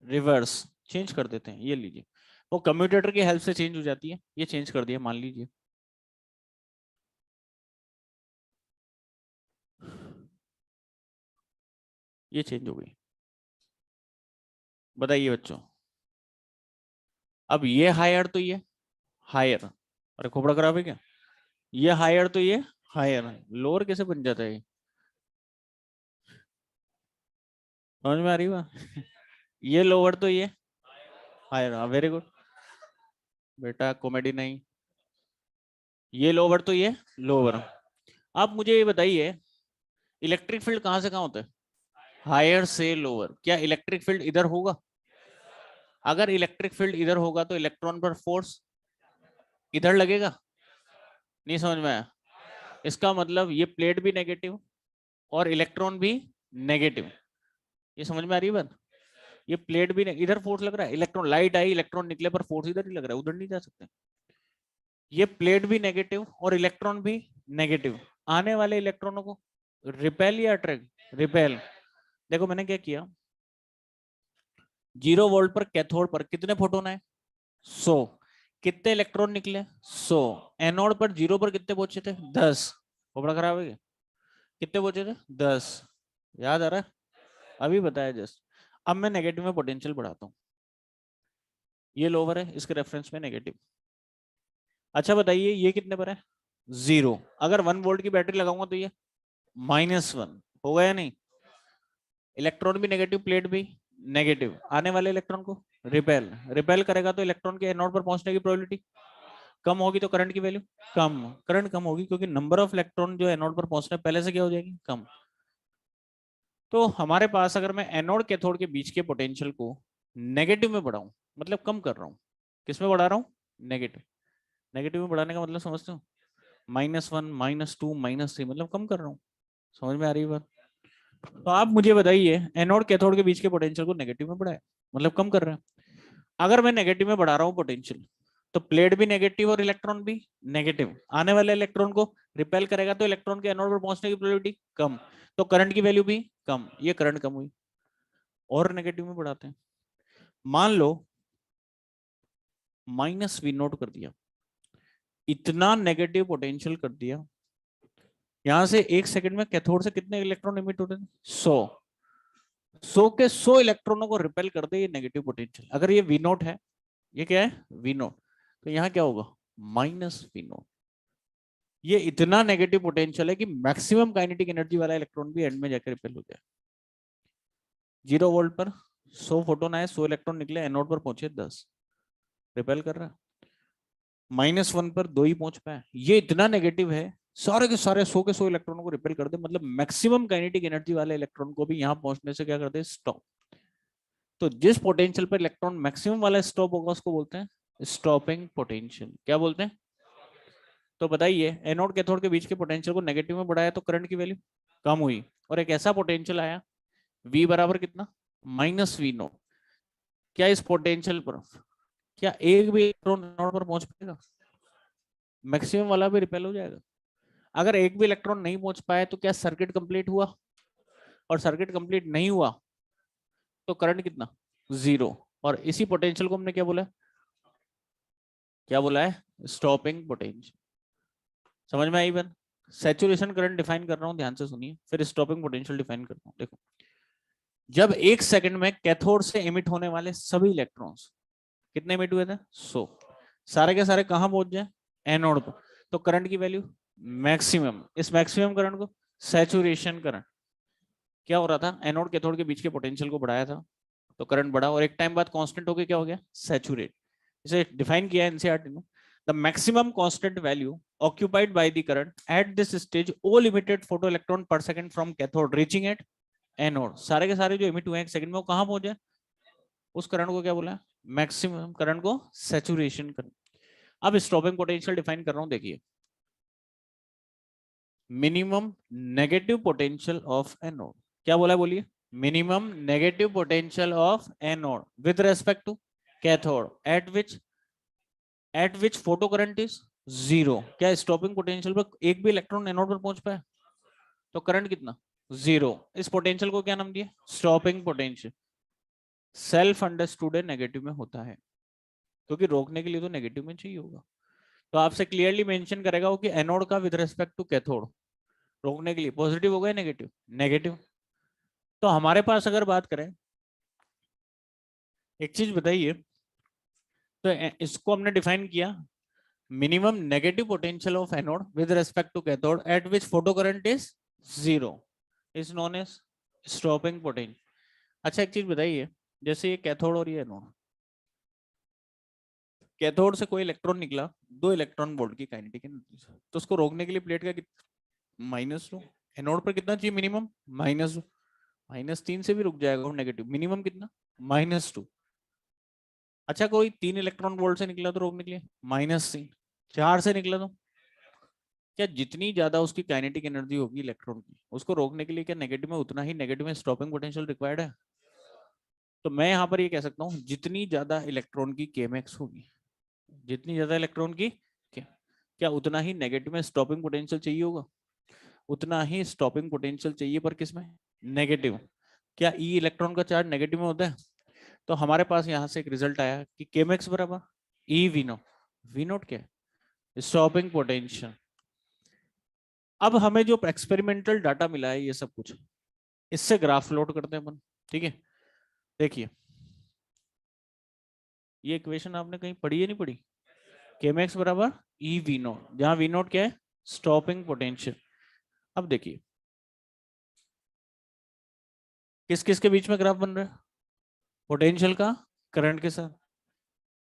S1: रिवर्स चेंज कर देते हैं। ये लीजिए, वो कम्यूटेटर की हेल्प से चेंज हो जाती है, ये चेंज कर दिया मान लीजिए। ये चेंज हो गई। बताइए बच्चों, अब ये हायर तो ये हायर, अरे खोपड़ा खराब है क्या? ये हायर तो ये हायर, लोअर कैसे बन जाता है? समझ में आ रही बात? ये लोअर तो ये हायर, वेरी गुड बेटा, कॉमेडी नहीं। ये लोअर तो ये लोअर। आप मुझे ये बताइए, इलेक्ट्रिक फील्ड कहां से कहां होता है? हायर से लोअर। क्या इलेक्ट्रिक फील्ड इधर होगा? अगर इलेक्ट्रिक फील्ड इधर होगा तो इलेक्ट्रॉन पर फोर्स इधर लगेगा। नहीं समझ में आया? इसका मतलब ये प्लेट भी नेगेटिव और इलेक्ट्रॉन भी नेगेटिव। ये समझ में आ रही है बात? ये प्लेट भी इधर फोर्स लग रहा है, इलेक्ट्रॉन लाइट आई, इलेक्ट्रॉन निकले पर फोर्स इधर ही लग रहा है, उधर नहीं जा सकते। ये प्लेट भी नेगेटिव और इलेक्ट्रॉन भी नेगेटिव, आने वाले इलेक्ट्रॉनों को रिपेल या अट्रैक्ट? रिपेल। देखो मैंने क्या किया, 0 वोल्ट पर कैथोड पर कितने फोटोन आए? 100। कितने इलेक्ट्रॉन निकले? 100। एनोड पर 0 पर कितने पहुंचे थे? 10। खोपड़ा खराब है क्या? कितने पहुंचे थे? 10। याद आ रहा है? अभी बताया जस्ट। अब मैं नेगेटिव में पोटेंशियल बढ़ाता हूँ, ये लोअर है, इसके रेफरेंस में नेगेटिव। अच्छा बताइए ये कितने पर है? 0। अगर 1 वोल्ट की बैटरी लगाऊंगा तो ये -1 होगा या नहीं? इलेक्ट्रॉन भी नेगेटिव, प्लेट भी नेगेटिव, आने वाले इलेक्ट्रॉन को रिपेल। रिपेल करेगा तो इलेक्ट्रॉन के एनोड पर पहुंचने की प्रोबेबिलिटी कम होगी, तो करंट की वैल्यू कम। करंट कम होगी क्योंकि नंबर ऑफ इलेक्ट्रॉन जो एनोड पर पहुंचने पहले से क्या हो जाएगी? कम। तो हमारे पास अगर मैं एनोड कैथोड के बीच के पोटेंशियल को नेगेटिव में बढ़ाऊं, मतलब कम कर रहा हूं, किस में बढ़ा रहा हूं? नेगेटिव। नेगेटिव में बढ़ाने का मतलब समझते हो? -1, -2, -3, मतलब कम कर रहा हूँ। समझ में आ रही है बात? तो आप मुझे बताइए, एनोड कैथोड के बीच के पोटेंशियल को नेगेटिव में बढ़ाए, मतलब कम कर रहे हैं। अगर मैं नेगेटिव में बढ़ा रहा हूँ पोटेंशियल, तो प्लेट भी नेगेटिव और इलेक्ट्रॉन भी नेगेटिव, आने वाले इलेक्ट्रॉन को रिपेल करेगा तो इलेक्ट्रॉन के एनोड पर पहुंचने की प्रोबेबिलिटी कम, तो करंट की वैल्यू भी कम। ये करंट कम हुई। और नेगेटिव में बढ़ाते हैं, मान लो -V नोट कर दिया, इतना नेगेटिव पोटेंशियल कर दिया, यहां से 1 सेकंड में कैथोड से कितने इलेक्ट्रॉन इमिट होते हैं? 100। 100 के 100 इलेक्ट्रॉनों को रिपेल कर दे ये नेगेटिव पोटेंशियल। अगर ये वी नोट है, ये क्या है? वी नोट, तो यहाँ क्या होगा? -V note. ये इतना नेगेटिव पोटेंशियल है कि मैक्सिमम काइनेटिक एनर्जी वाला इलेक्ट्रॉन भी एंड में जाकर रिपेल हो जाए। 0 वोल्ट पर 100 फोटोन आए, 100 इलेक्ट्रॉन निकले, एनोड पर पहुंचे 10, रिपेल कर रहा है। -1 पर 2 ही पहुंच पाए, ये इतना नेगेटिव है, सारे के सारे 100 के 100 इलेक्ट्रॉनों को रिपेल कर दे, मतलब मैक्सिमम काइनेटिक एनर्जी वाले इलेक्ट्रॉन को भी यहाँ पहुंचने से क्या कर दे? स्टॉप। तो जिस पोटेंशियल पर इलेक्ट्रॉन मैक्सिमम वाला स्टॉप होगा उसको बोलते हैं स्टॉपिंग पोटेंशियल। क्या बोलते हैं? तो बताइए, एनोड कैथोड के बीच के पोटेंशियल को नेगेटिव में बढ़ाया तो करंट की वैल्यू कम हुई, और एक ऐसा पोटेंशियल आया V बराबर कितना? -V note. क्या इस पोटेंशियल पर क्या एक भी इलेक्ट्रॉन एनोड पर पहुंच पाएगा? मैक्सिमम वाला भी रिपेल हो जाएगा। अगर एक भी इलेक्ट्रॉन नहीं पहुंच पाए तो क्या सर्किट कंप्लीट हुआ? और सर्किट कंप्लीट नहीं हुआ तो करंट कितना? 0। और इसी पोटेंशियल को हमने क्या बोला? क्या बोला है? Stopping potential. समझ में आई बात? सैचुरेशन करंट डिफाइन कर रहा हूं, ध्यान से सुनिए, फिर स्टॉपिंग पोटेंशियल डिफाइन करता हूं। देखो, जब 1 सेकंड में कैथोड से इमिट होने वाले सभी इलेक्ट्रॉन्स कितने इमिट हुए थे? 100। सारे के सारे कहां पहुंच जाए? एनोड पर। तो करंट की वैल्यू मैक्सिमम। इस मैक्सिमम करंट को सैचुरेशन करंट। क्या हो रहा था? एनोड कैथोड के बीच के पोटेंशियल को बढ़ाया था तो करंट बढ़ा, और एक टाइम बाद कांस्टेंट होके क्या हो गया? सैचुरेट। इसे डिफाइन किया है एनसीईआरटी ने, the maximum constant value occupied by the current at this stage all emitted photoelectron per second from cathode reaching at anode. सारे के सारे जो इमिट हुए 1 सेकंड में वो कहां पहुंचे? उस करंट को क्या बोला? मैक्सिमम करंट को सैचुरेशन करंट। अब स्टॉपिंग पोटेंशियल डिफाइन कर रहा हूं, देखिए, minimum negative potential of anode. क्या बोला है बोलिए? Minimum negative potential of anode with respect to cathode at which photo current is zero. क्या स्टॉपिंग पोटेंशियल पर एक भी इलेक्ट्रॉन एनोड पर पहुंच पाया? तो करंट कितना? जीरो। इस पोटेंशियल को क्या नाम दिया? Stopping potential. सेल्फ अंडरस्टूड है नेगेटिव में होता है, क्योंकि रोकने के लिए तो नेगेटिव में चाहिए होगा। तो आपसे क्लियरली मेंशन करेगा वो कि एनोड का विद रिस्पेक्ट टू कैथोड रोकने के लिए पॉजिटिव होगा या नेगेटिव? नेगेटिव। तो हमारे पास अगर बात करें, एक चीज बताइए, तो इसको हमने डिफाइन किया, minimum negative potential of anode with respect to cathode at which photo current is zero is known as stopping potential. अच्छा एक चीज बताइए, जैसे ये कैथोड और ये एनोड, कैथोड से कोई इलेक्ट्रॉन निकला 2 इलेक्ट्रॉन वोल्ट की काइनेटिक एनर्जी, तो उसको रोकने के लिए प्लेट का -2, एनोड पर कितना चाहिए मिनिमम? -2, -3 से भी रुक जाएगा और नेगेटिव, मिनिमम कितना? -2। अच्छा कोई 3 इलेक्ट्रॉन वोल्ट से निकला तो रोकने के लिए -3, 4 से निकला तो क्या जितनी ज्यादा उसकी काइनेटिक एनर्जी होगी इलेक्ट्रॉन की, उसको रोकने के लिए क्या नेगेटिव में उतना ही नेगेटिव में स्टॉपिंग पोटेंशियल रिक्वायर्ड है? तो मैं यहाँ पर ये कह सकता हूँ जितनी ज्यादा इलेक्ट्रॉन की केमेक्स होगी, जितनी ज्यादा इलेक्ट्रॉन की क्या उतना ही नेगेटिव में स्टॉपिंग पोटेंशियल चाहिए होगा? उतना ही स्टॉपिंग पोटेंशियल चाहिए, पर किसमें? नेगेटिव। क्या ई इलेक्ट्रॉन का चार्ज नेगेटिव में होता है? तो हमारे पास यहाँ से एक रिजल्ट आया कि केमेक्स बराबर e v naught. V naught क्या है? Stopping potential. अब हमें जो एक्सपेरिमेंटल डाटा मिला है ये सब कुछ, इससे ग्राफ लोड करते हैं अपन। ठीक है, देखिए ये इक्वेशन आपने कहीं पढ़ी है नहीं पढ़ी? केमेक्स बराबर ई वी नोट, जहां वी नोट क्या है? Stopping potential. अब देखिए किस किस के बीच में ग्राफ बन रहा है? पोटेंशियल का करंट के साथ,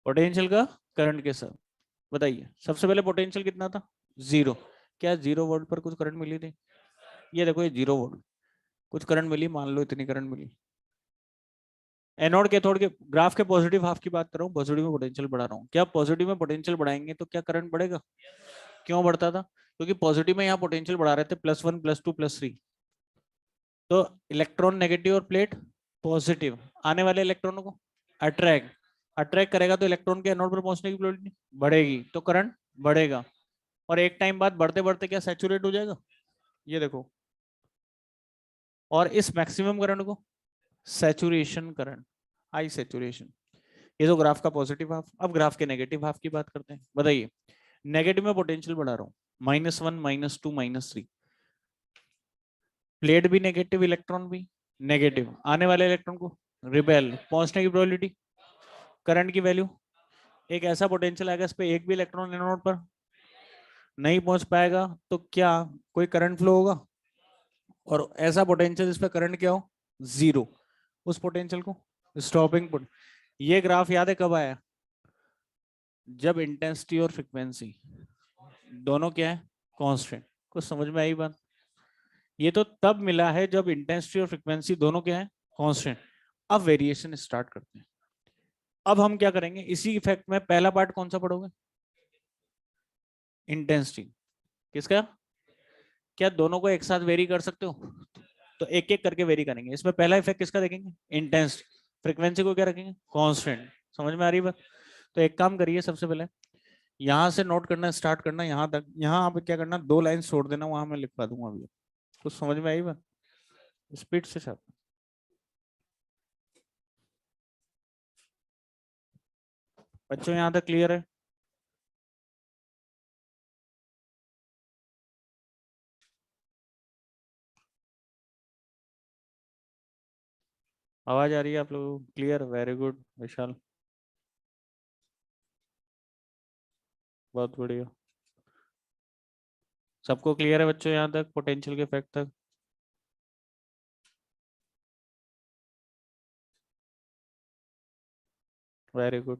S1: पोटेंशियल का करंट के साथ। बताइए सबसे पहले पोटेंशियल कितना था? जीरो। क्या 0 वोल्ट पर कुछ करंट मिली थी? ये देखो ये 0 वोल्ट, कुछ करंट मिली, मान लो इतनी करंट मिली। एनोड कैथोड के ग्राफ के पॉजिटिव हाफ की बात कर रहा हूँ, पॉजिटिव में पोटेंशियल बढ़ा रहा हूँ। क्या पॉजिटिव में पोटेंशियल बढ़ाएंगे तो क्या करंट बढ़ेगा? क्यों बढ़ता था? क्योंकि पॉजिटिव में यहाँ पोटेंशियल बढ़ा रहे थे +1 +2 +3, तो इलेक्ट्रॉन नेगेटिव और प्लेट पॉजिटिव आने वाले इलेक्ट्रॉनों को अट्रैक्ट अट्रैक्ट करेगा, तो इलेक्ट्रॉन के एनोड पर पहुंचने की प्रोबेबिलिटी बढ़ेगी, तो करंट बढ़ेगा। और एक टाइम बाद बढ़ते बढ़ते क्या सैचुरेट हो जाएगा? ये देखो, और इस मैक्सिमम करंट को सैचुरेशन करंट, हाई सैचुरेशन। ये तो ग्राफ का पॉजिटिव हाफ। अब ग्राफ के नेगेटिव हाफ की बात करते हैं। बताइए नेगेटिव में पोटेंशियल बढ़ा रहा हूँ, -1 -2 -3, प्लेट भी नेगेटिव, इलेक्ट्रॉन भी नेगेटिव, आने वाले इलेक्ट्रॉन को रिपेल, पहुंचने की प्रोबेबिलिटी, करंट की वैल्यू, एक ऐसा पोटेंशियल आएगा इस पे एक भी इलेक्ट्रॉन एनोड पर नहीं पहुंच पाएगा, तो क्या कोई करंट फ्लो होगा? और ऐसा पोटेंशियल जिस पे करंट क्या हो? जीरो, उस पोटेंशियल को स्टॉपिंग पोटेंशियल। ये ग्राफ याद है कब आया? जब इंटेंसिटी और फ्रीक्वेंसी दोनों क्या है? कांस्टेंट। कुछ समझ में आई बात? ये तो तब मिला है जब इंटेंसिटी और फ्रीक्वेंसी दोनों क्या है? कांस्टेंट। अब वेरिएशन स्टार्ट करते हैं। अब हम क्या करेंगे, इसी इफेक्ट में पहला पार्ट कौन सा पढ़ोगे? इंटेंसिटी। किसका? क्या दोनों को एक साथ वेरी कर सकते हो? तो एक एक करके वेरी करेंगे। इसमें पहला इफेक्ट किसका देखेंगे? इंटेंसिटी। फ्रीक्वेंसी को क्या रखेंगे? कांस्टेंट। समझ में आ रही बात? तो एक काम करिए, सबसे पहले यहाँ से नोट करना स्टार्ट करना यहाँ तक, यहाँ आप क्या करना 2 लाइन छोड़ देना, वहां मैं लिखवा दूंगा अभी। कुछ समझ में आई बात? स्पीड से छाप। बच्चों यहाँ तक क्लियर है? आवाज आ रही है आप लोगों को क्लियर? वेरी गुड विशाल, बहुत बढ़िया। सबको क्लियर है बच्चों यहाँ तक, पोटेंशियल के इफेक्ट तक? वेरी गुड,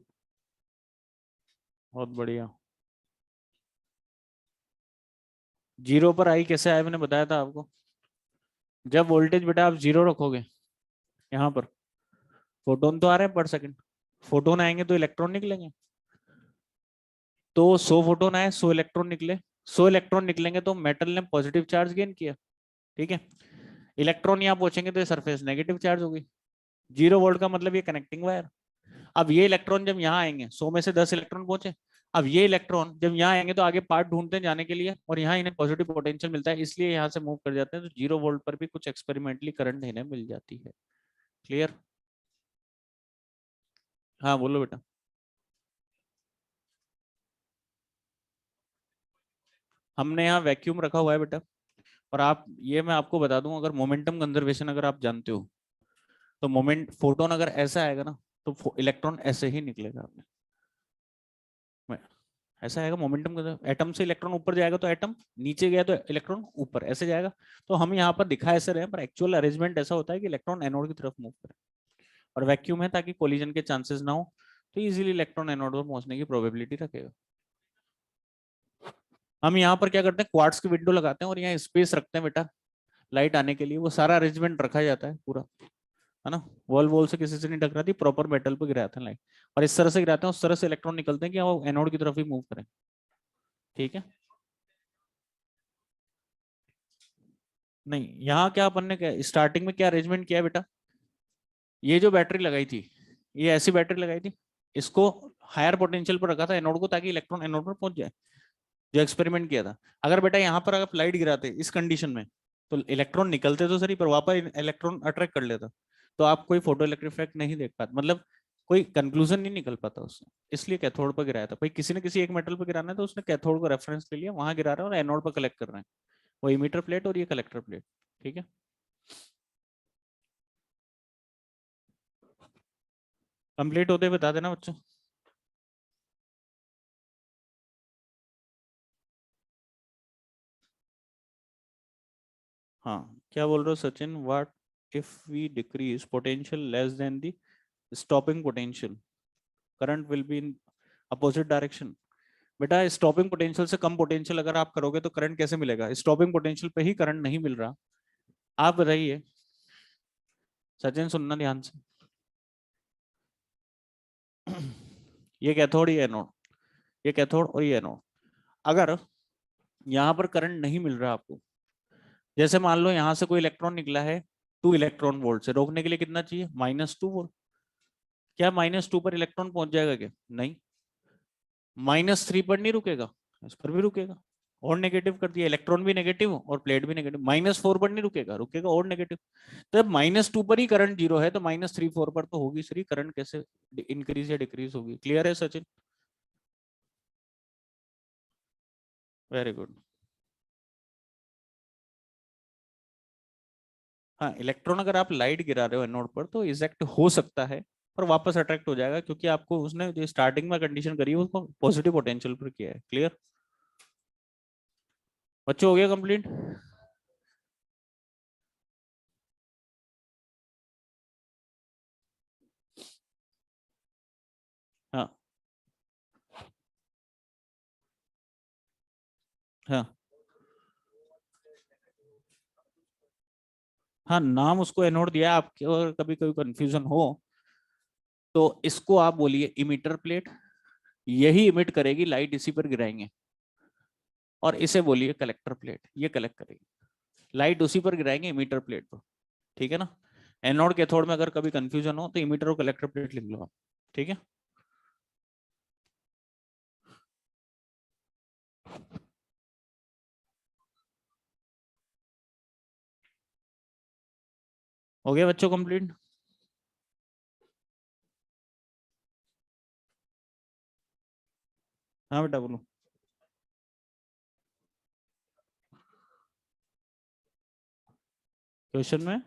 S1: बहुत बढ़िया। जीरो पर आई कैसे आया मैंने बताया था आपको। जब वोल्टेज बेटा आप जीरो रखोगे, यहाँ पर फोटोन तो आ रहे हैं पर सेकंड, फोटोन आएंगे तो इलेक्ट्रॉन निकलेंगे। तो 100 फोटोन आए 100 इलेक्ट्रॉन निकले, 100 इलेक्ट्रॉन निकलेंगे तो मेटल ने पॉजिटिव चार्ज गेन किया। ठीक है, इलेक्ट्रॉन यहाँ पहुंचेंगे तो ये सरफेस नेगेटिव चार्ज होगी। 0 वोल्ट का मतलब ये कनेक्टिंग वायर। अब ये इलेक्ट्रॉन जब यहाँ आएंगे, 100 में से 10 इलेक्ट्रॉन पहुंचे अब ये इलेक्ट्रॉन जब यहाँ आएंगे तो आगे पार्ट ढूंढते हैं जाने के लिए, और यहाँ इन्हें पॉजिटिव पोटेंशियल मिलता है, इसलिए यहाँ से मूव कर जाते हैं, तो 0 वोल्ट पर भी कुछ एक्सपेरिमेंटली करंट इन्हें मिल जाती है। क्लियर? हाँ बोलो बेटा। हमने यहाँ वैक्यूम रखा हुआ है बेटा, और आप ये मैं आपको बता दूं, अगर मोमेंटम कंजर्वेशन अगर आप जानते हो, तो मोमेंट फोटोन अगर ऐसा आएगा ना, तो इलेक्ट्रॉन ऐसे ही निकलेगा आपने ऐसा आएगा मोमेंटम का। एटम से इलेक्ट्रॉन ऊपर जाएगा तो एटम, नीचे गया तो इलेक्ट्रॉन ऊपर, ऐसे जाएगा। तो हम यहाँ पर दिखा ऐसे रहे हैं, पर एक्चुअल अरेंजमेंट ऐसा होता है कि इलेक्ट्रॉन एनोड की तरफ मूव करे, और वैक्यूम है ताकि कोलिजन के चांसेस ना हो, तो इजीली इलेक्ट्रॉन एनोड पर पहुंचने की प्रोबेबिलिटी रखेगा। हम यहाँ पर क्या करते हैं, क्वार्ट्ज की विंडो लगाते हैं और यहाँ स्पेस रखते हैं बेटा लाइट आने के लिए, वो सारा अरेंजमेंट रखा जाता है पूरा, है ना। वॉल वॉल से किसी से नहीं टकराती, प्रॉपर मेटल पे गिराते हैं लाइट, और इस तरह से गिराते हैं, उस तरह से इलेक्ट्रॉन निकलते हैं कि वो एनोड की तरफ ही मूव करें। ठीक है। नहीं, यहाँ क्या अपन ने क्या स्टार्टिंग में क्या अरेंजमेंट किया है बेटा, ये जो बैटरी लगाई थी, ये ऐसी बैटरी लगाई थी, इसको हायर पोटेंशियल पर रखा था एनोड को, ताकि इलेक्ट्रॉन एनोड पर पहुंच जाए, जो एक्सपेरिमेंट किया था। अगर बेटा यहाँ पर अगर लाइट गिराते इस कंडीशन में, तो इलेक्ट्रॉन निकलते तो सही, पर वापस इलेक्ट्रॉन अट्रैक्ट कर लेता, तो आप कोई फोटो इलेक्ट्रिक इफेक्ट नहीं देख पाते, मतलब कोई कंक्लूजन नहीं निकल पाता उससे। इसलिए कैथोड पर गिराया था भाई, किसी ने किसी एक मेटल पर गिराना है तो उसने कैथोड को रेफरेंस ले लिया, वहां गिरा रहे हैं और एनोड पर कलेक्ट कर रहे हैं, वो इमीटर प्लेट और ये कलेक्टर प्लेट। ठीक है। कंप्लीट होते बता देना बच्चों। हाँ, क्या बोल रहे हो Sachin, what if we decrease potential less than the stopping potential, current will be in opposite direction. बेटा स्टॉपिंग पोटेंशियल से कम पोटेंशियल अगर आप करोगे तो करंट कैसे मिलेगा, स्टॉपिंग पोटेंशियल पे ही करंट नहीं मिल रहा। आप बताइए सचिन, सुनना ध्यान से। ये कैथोड, ये एनोड, ये कैथोड और ये एनोड। अगर यहाँ पर करंट नहीं मिल रहा आपको, जैसे मान लो यहाँ से कोई इलेक्ट्रॉन निकला है 2 इलेक्ट्रॉन वोल्ट से, रोकने के लिए कितना चाहिए, -2 वोल्ट। क्या -2 पर इलेक्ट्रॉन पहुंच जाएगा क्या, नहीं। -3 पर नहीं रुकेगा, इस पर भी रुकेगा, और नेगेटिव कर दिया, इलेक्ट्रॉन भी नेगेटिव और प्लेट भी नेगेटिव। -4 पर नहीं रुकेगा, रुकेगा और नेगेटिव। तो जब -2 पर ही करंट जीरो है, तो -3 4 पर तो होगी सही, करंट कैसे इंक्रीज या डिक्रीज होगी। क्लियर है सचिन? Very good. हाँ, इलेक्ट्रॉन अगर आप लाइट गिरा रहे हो एनोड पर तो इजेक्ट हो सकता है, पर वापस अट्रैक्ट हो जाएगा, क्योंकि आपको उसने जो स्टार्टिंग में कंडीशन करी है उसको पॉजिटिव पोटेंशियल पर किया है। क्लियर बच्चों, हो गया कंप्लीट? हाँ हाँ हाँ, नाम उसको एनोड दिया है आपके, और कभी कभी कंफ्यूजन हो तो इसको आप बोलिए इमिटर प्लेट, यही इमिट करेगी लाइट, इसी पर गिराएंगे। और इसे बोलिए कलेक्टर प्लेट, ये कलेक्ट करेगी लाइट, उसी पर गिराएंगे इमीटर प्लेट पर। ठीक है ना। एनोड कैथोड में अगर कभी कंफ्यूजन हो तो इमीटर और कलेक्टर प्लेट लिख लो आप। ठीक है। हो गया बच्चों कंप्लीट? हाँ बेटा बोलो। क्वेश्चन में,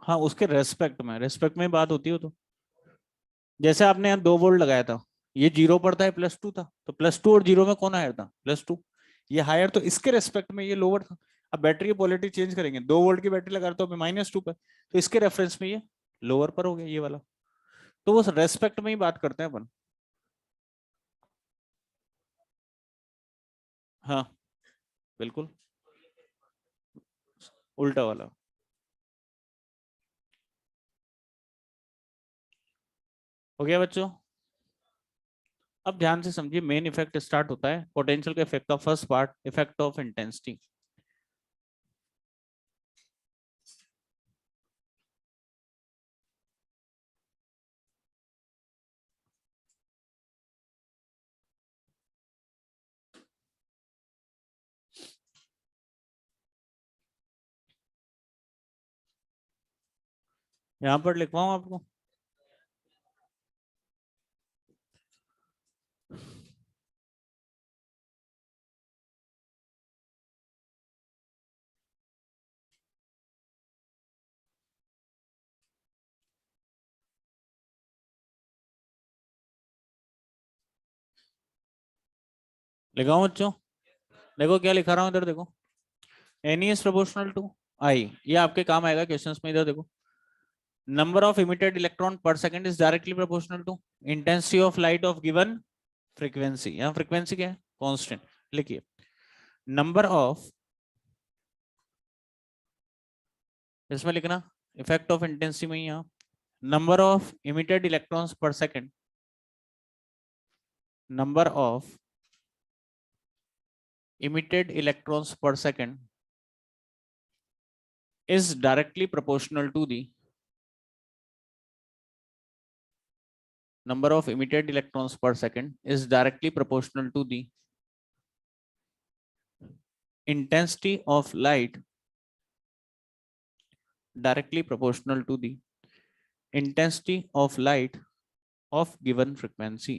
S1: हाँ उसके रेस्पेक्ट में बात होती हो तो, जैसे आपने यहाँ 2 वोल्ट लगाया था, ये 0 पर था, +2 था, तो +2 और 0 में कौन हायर था, +2। ये हायर, तो इसके रेस्पेक्ट में ये लोअर था। अब बैटरी की पोलैरिटी चेंज करेंगे, 2 वोल्ट की बैटरी लगा तो -2 पर, तो इसके रेफरेंस में ये लोअर पर हो गया ये वाला। तो वो रेस्पेक्ट में ही बात करते हैं अपन। हाँ बिल्कुल, उल्टा वाला। हो गया बच्चों? अब ध्यान से समझिए, मेन इफेक्ट स्टार्ट होता है पोटेंशियल के इफेक्ट का, first part effect of intensity. यहाँ पर लिखवाऊं आपको? लिखाऊं बच्चों? देखो क्या लिखा रहा हूँ इधर, देखो any is proportional to I, ये आपके काम आएगा क्वेश्चंस में। इधर देखो, number of emitted electron per second is directly proportional to intensity of light of given frequency. यहाँ फ्रीक्वेंसी क्या है? कांस्टेंट। लिखिए, नंबर ऑफ, इसमें लिखना इफेक्ट ऑफ इंटेंसिटी में ही, यहाँ number of emitted electrons per second, number of emitted electrons per second is directly proportional to the number of emitted electrons per second is directly proportional to the intensity of light, directly proportional to the intensity of light of given frequency,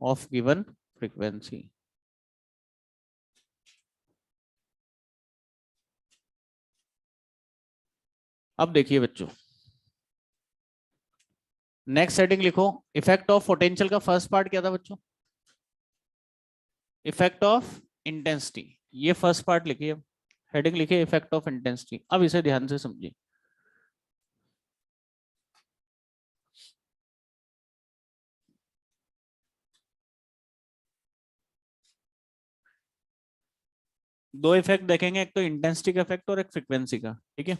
S1: of given frequency. अब देखिए बच्चों, next heading लिखो, effect of potential का first part क्या था बच्चों? Effect of intensity, ये first part लिखिए, हेडिंग लिखिए इफेक्ट ऑफ इंटेंसिटी। अब इसे ध्यान से समझिए। दो इफेक्ट देखेंगे, एक तो इंटेंसिटी का इफेक्ट और एक फ्रीक्वेंसी का, ठीक है?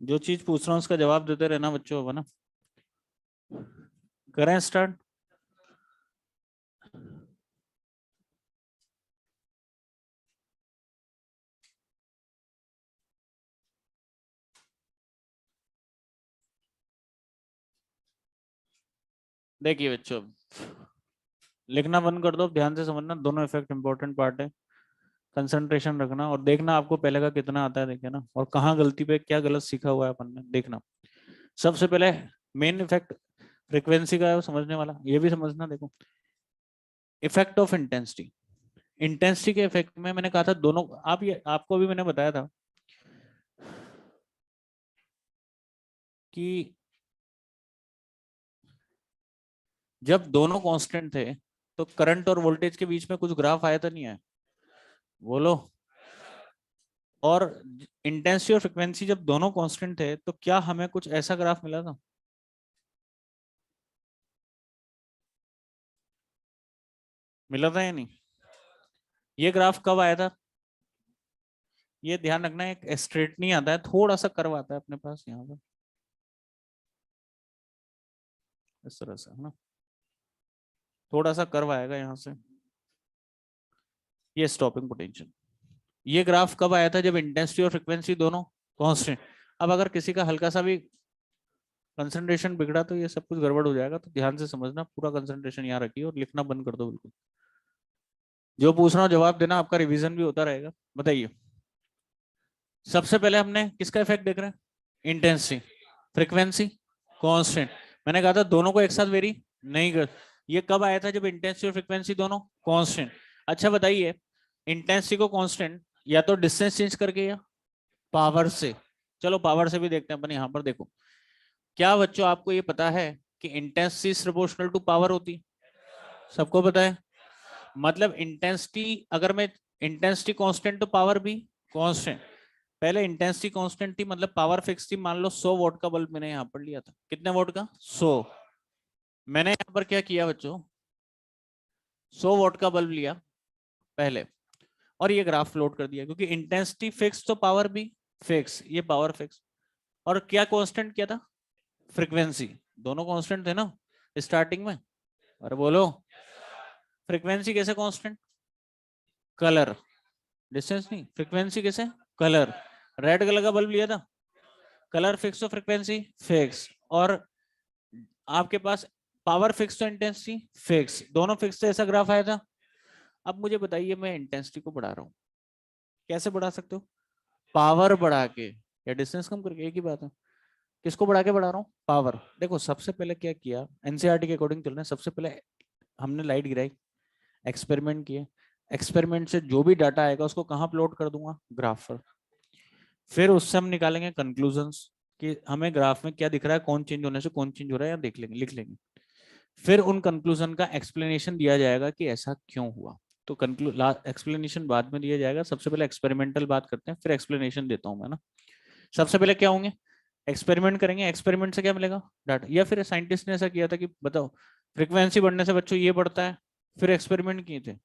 S1: जो चीज पूछ रहा हूँ उसका जवाब देते रहना बच्चों, होगा ना? करें स्टार्ट? देखिए बच्चों, लिखना बंद कर दो, ध्यान से समझना, दोनों इफेक्ट इंपॉर्टेंट पार्ट है। कंसंट्रेशन रखना और देखना आपको पहले का कितना आता है, देखिए ना, और कहाँ गलती पे क्या गलत सीखा हुआ है अपन ने, देखना। सबसे पहले मेन इफेक्ट फ्रीक्वेंसी का है, वो समझने वाला, ये भी समझना। देखो, इफेक्ट ऑफ इंटेंसिटी, इंटेंसिटी के इफेक्ट में मैंने कहा था दोनों, आप ये आपको भी मैंने बताया था कि जब दोनों कांस्टेंट थे तो करंट और वोल्टेज के बीच में कुछ ग्राफ आया था, नहीं आया? बोलो। और इंटेंसिटी और फ्रिक्वेंसी जब दोनों कांस्टेंट थे तो क्या हमें कुछ ऐसा ग्राफ मिला था? मिला था या नहीं? ये ग्राफ कब आया था? ये ध्यान रखना, एक स्ट्रेट नहीं आता है, थोड़ा सा कर्व आता है अपने पास यहाँ पर, इस तरह से, है ना? थोड़ा सा कर्व आएगा यहाँ से, ये स्टॉपिंग पोटेंशियल। ये ग्राफ कब आया था? जब इंटेंसिटी और फ्रिक्वेंसी दोनों कांस्टेंट। अब अगर किसी का हल्का सा भी कंसंट्रेशन बिगड़ा तो ये सब कुछ गड़बड़ हो जाएगा, तो ध्यान से समझना, पूरा कंसंट्रेशन यहाँ रखिए और लिखना बंद कर दो बिल्कुल। जो पूछ रहा हूँ जवाब देना, आपका रिवीजन भी होता रहेगा। बताइए, सबसे पहले हमने किसका इफेक्ट देख रहे हैं? Intensity, frequency, constant. मैंने कहा था दोनों को एक साथ वेरी नहीं कर। ये कब आया था? जब इंटेंसिटी और फ्रीक्वेंसी दोनों कांस्टेंट। अच्छा बताइए, इंटेंसिटी को कांस्टेंट या तो डिस्टेंस चेंज करके या पावर से। चलो पावर से भी देखते हैं अपन, यहाँ पर देखो, क्या बच्चों आपको ये पता है कि इंटेंसिटी प्रोपोर्शनल टू पावर होती है? सबको पता है। मतलब इंटेंसिटी, अगर मैं इंटेंसिटी कांस्टेंट तो पावर भी कांस्टेंट। पहले इंटेंसिटी कांस्टेंट थी, मतलब पावर फिक्स थी। मान लो 100 वोट का बल्ब मैंने यहाँ पर लिया था, कितने वोट का? 100। मैंने यहाँ पर क्या किया बच्चों? 100 वोट का बल्ब लिया पहले, और ये ग्राफ प्लॉट कर दिया, क्योंकि इंटेंसिटी फिक्स तो पावर भी फिक्स, ये पावर फिक्स। और क्या कांस्टेंट किया था? फ्रीक्वेंसी। दोनों कांस्टेंट थे ना स्टार्टिंग में? अरे बोलो, फ्रीक्वेंसी कैसे कांस्टेंट? कलर, डिस्टेंस नहीं, फ्रीक्वेंसी कैसे? कलर। रेड कलर का बल्ब लिया था, कलर फिक्स तो फ्रीक्वेंसी फिक्स, और आपके पास पावर फिक्स तो इंटेंसिटी फिक्स, दोनों फिक्स थे, ऐसा ग्राफ आया था। अब मुझे बताइए मैं इंटेंसिटी को बढ़ा रहा हूँ, कैसे बढ़ा सकते हो? पावर बढ़ा के या डिस्टेंस कम करके, एक ही बात है। किसको बढ़ा के बढ़ा रहा हूँ? पावर। देखो सबसे पहले क्या किया, एनसीईआरटी के अकॉर्डिंग चल रहे हैं, सबसे पहले हमने लाइट गिराई, एक्सपेरिमेंट किए, एक्सपेरिमेंट से जो भी डाटा आएगा उसको कहाँ प्लॉट कर दूंगा? ग्राफ पर। फिर उससे हम निकालेंगे कंक्लूजन्स कि हमें ग्राफ में क्या दिख रहा है, कौन चेंज होने से कौन चेंज हो रहा है, या देख लेंगे, लिख लेंगे। फिर उन कंक्लूजन का एक्सप्लेनेशन दिया जाएगा कि ऐसा क्यों हुआ। तो एक्सप्लेनेशन बाद में दिया जाएगा, सबसे पहले एक्सपेरिमेंटल बात करते हैं, फिर एक्सप्लेनेशन देता हूं मैं ना। सबसे पहले क्या होंगे? एक्सपेरिमेंट करेंगे, एक्सपेरिमेंट से क्या मिलेगा? डाटा। या फिर साइंटिस्ट ने ऐसा किया था कि बताओ फ्रीक्वेंसी बढ़ने से बच्चों ये बढ़ता है, फिर एक्सपेरिमेंट किए थे,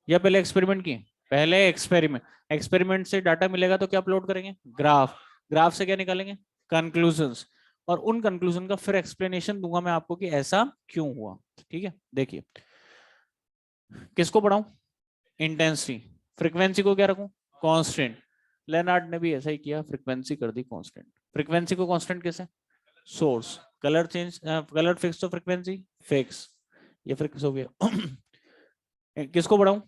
S1: या पहले एक्सपेरिमेंट किए? पहले एक्सपेरिमेंट। एक्सपेरिमेंट से डाटा मिलेगा तो क्या अपलोड करेंगे? ग्राफ। ग्राफ से क्या निकालेंगे? कंक्लूजन्स। और उन कंक्लूजन का फिर एक्सप्लेनेशन दूंगा मैं आपको कि ऐसा क्यों हुआ। ठीक है, देखिए किसको पढ़ाऊं? इंटेंसिटी। फ्रीक्वेंसी को क्या रखूं? कांस्टेंट। लेनार्ड ने भी ऐसा ही किया, फ्रीक्वेंसी कर दी कांस्टेंट। फ्रीक्वेंसी को कांस्टेंट कैसे? Source. Colour change, colour fix तो फ्रीक्वेंसी फिक्स, ये फिक्स हो गया। किसको बढ़ाऊं?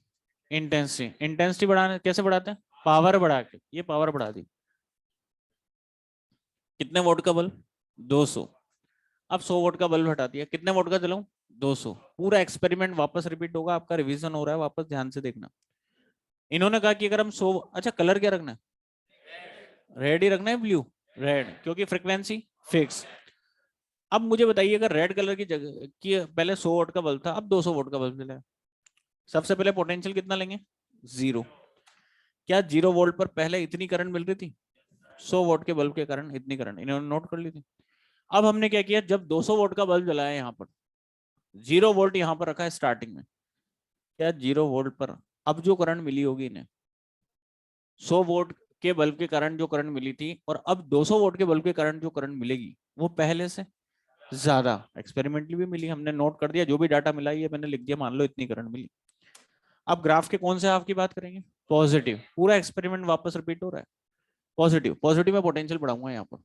S1: इंटेंसिटी। इंटेंसिटी बढ़ाने कैसे बढ़ाते हैं? पावर बढ़ा के। ये पावर बढ़ा दी, कितने वोल्ट का बल्ब? 200। अब 100 वोल्ट का बल्ब हटा दिया, कितने वोल्ट का जलाऊं? 200। पूरा एक्सपेरिमेंट वापस रिपीट होगा, आपका रिवीजन हो रहा है, वापस ध्यान से देखना। इन्होंने कहा कि अगर हम 100, अच्छा कलर क्या रखना है? रेड ही रखना है, ब्लू? रेड, क्योंकि फ्रीक्वेंसी फिक्स। अब मुझे बताइए अगर रेड कलर की जगह की पहले 100 वोल्ट का बल्ब था, अब 200 वोल्ट का बल्ब जलाया, सबसे पहले पोटेंशियल कितना लेंगे? 0। क्या 0 वोल्ट पर पहले इतनी करंट मिल रही थी? 100 वोल्ट के बल्ब के कारण इतनी करंट इन्होंने नोट कर ली थी। अब हमने क्या किया, जब 200 वोल्ट का बल्ब जलाया यहाँ पर, 0 वोल्ट यहाँ पर रखा है स्टार्टिंग में, क्या 0 वोल्ट पर अब जो करंट मिली होगी इन्हें, 100 वोल्ट के बल्ब के करंट जो करंट मिली थी, और अब 200 वोल्ट के बल्ब के करंट जो करंट मिलेगी, वो पहले से ज्यादा। एक्सपेरिमेंटली भी मिली, हमने नोट कर दिया, जो भी डाटा मिला ये मैंने लिख दिया, मान लो इतनी करंट मिली। अब ग्राफ के कौन से हाफ की बात करेंगे? पॉजिटिव। पूरा एक्सपेरिमेंट वापस रिपीट हो रहा है। पॉजिटिव, पॉजिटिव में पोटेंशियल बढ़ाऊंगा यहाँ पर,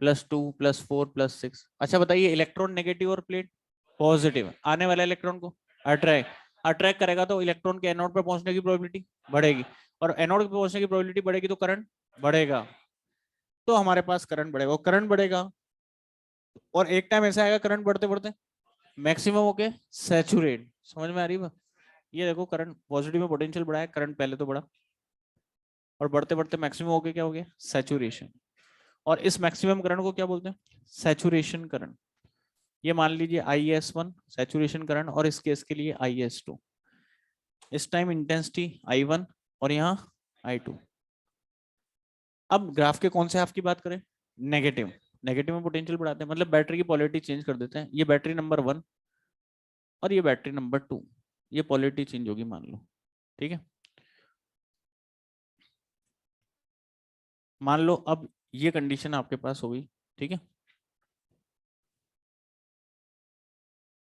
S1: +2 +4 +6। अच्छा बताइए इलेक्ट्रॉन नेगेटिव और प्लेट पॉजिटिव, आने वाले इलेक्ट्रॉन को अट्रैक्ट, अट्रैक्ट करेगा तो इलेक्ट्रॉन के एनोड पर पहुंचने की प्रोबेबिलिटी बढ़ेगी, और एनोड पे पहुंचने की प्रोबेबिलिटी बढ़ेगी तो करंट बढ़ेगा, तो हमारे पास करंट बढ़ेगा, करंट बढ़ेगा, और एक टाइम ऐसा आएगा करंट बढ़ते बढ़ते मैक्सिमम होके सैचुरेट। समझ में आ रही है? ये देखो करंट पॉजिटिव में पोटेंशियल बढ़ा है, करंट पहले तो बढ़ा, और बढ़ते बढ़ते मैक्सिमम हो गया, क्या हो गया? सैचुरेशन। और इस मैक्सिमम करंट को क्या बोलते हैं? Saturation current. ये मान लीजिए IS1 सैचुरेशन करंट, और इस केस के लिए IS2। इस टाइम इंटेंसिटी I1 और यहाँ I2। अब ग्राफ के कौन से हाफ की बात करें? नेगेटिव। नेगेटिव में पोटेंशियल बढ़ाते हैं, मतलब बैटरी की पोलैरिटी चेंज कर देते हैं। ये बैटरी नंबर 1 और ये बैटरी नंबर 2, ये पोलैरिटी चेंज होगी मान लो। ठीक है, मान लो अब ये कंडीशन आपके पास हो गई। ठीक है,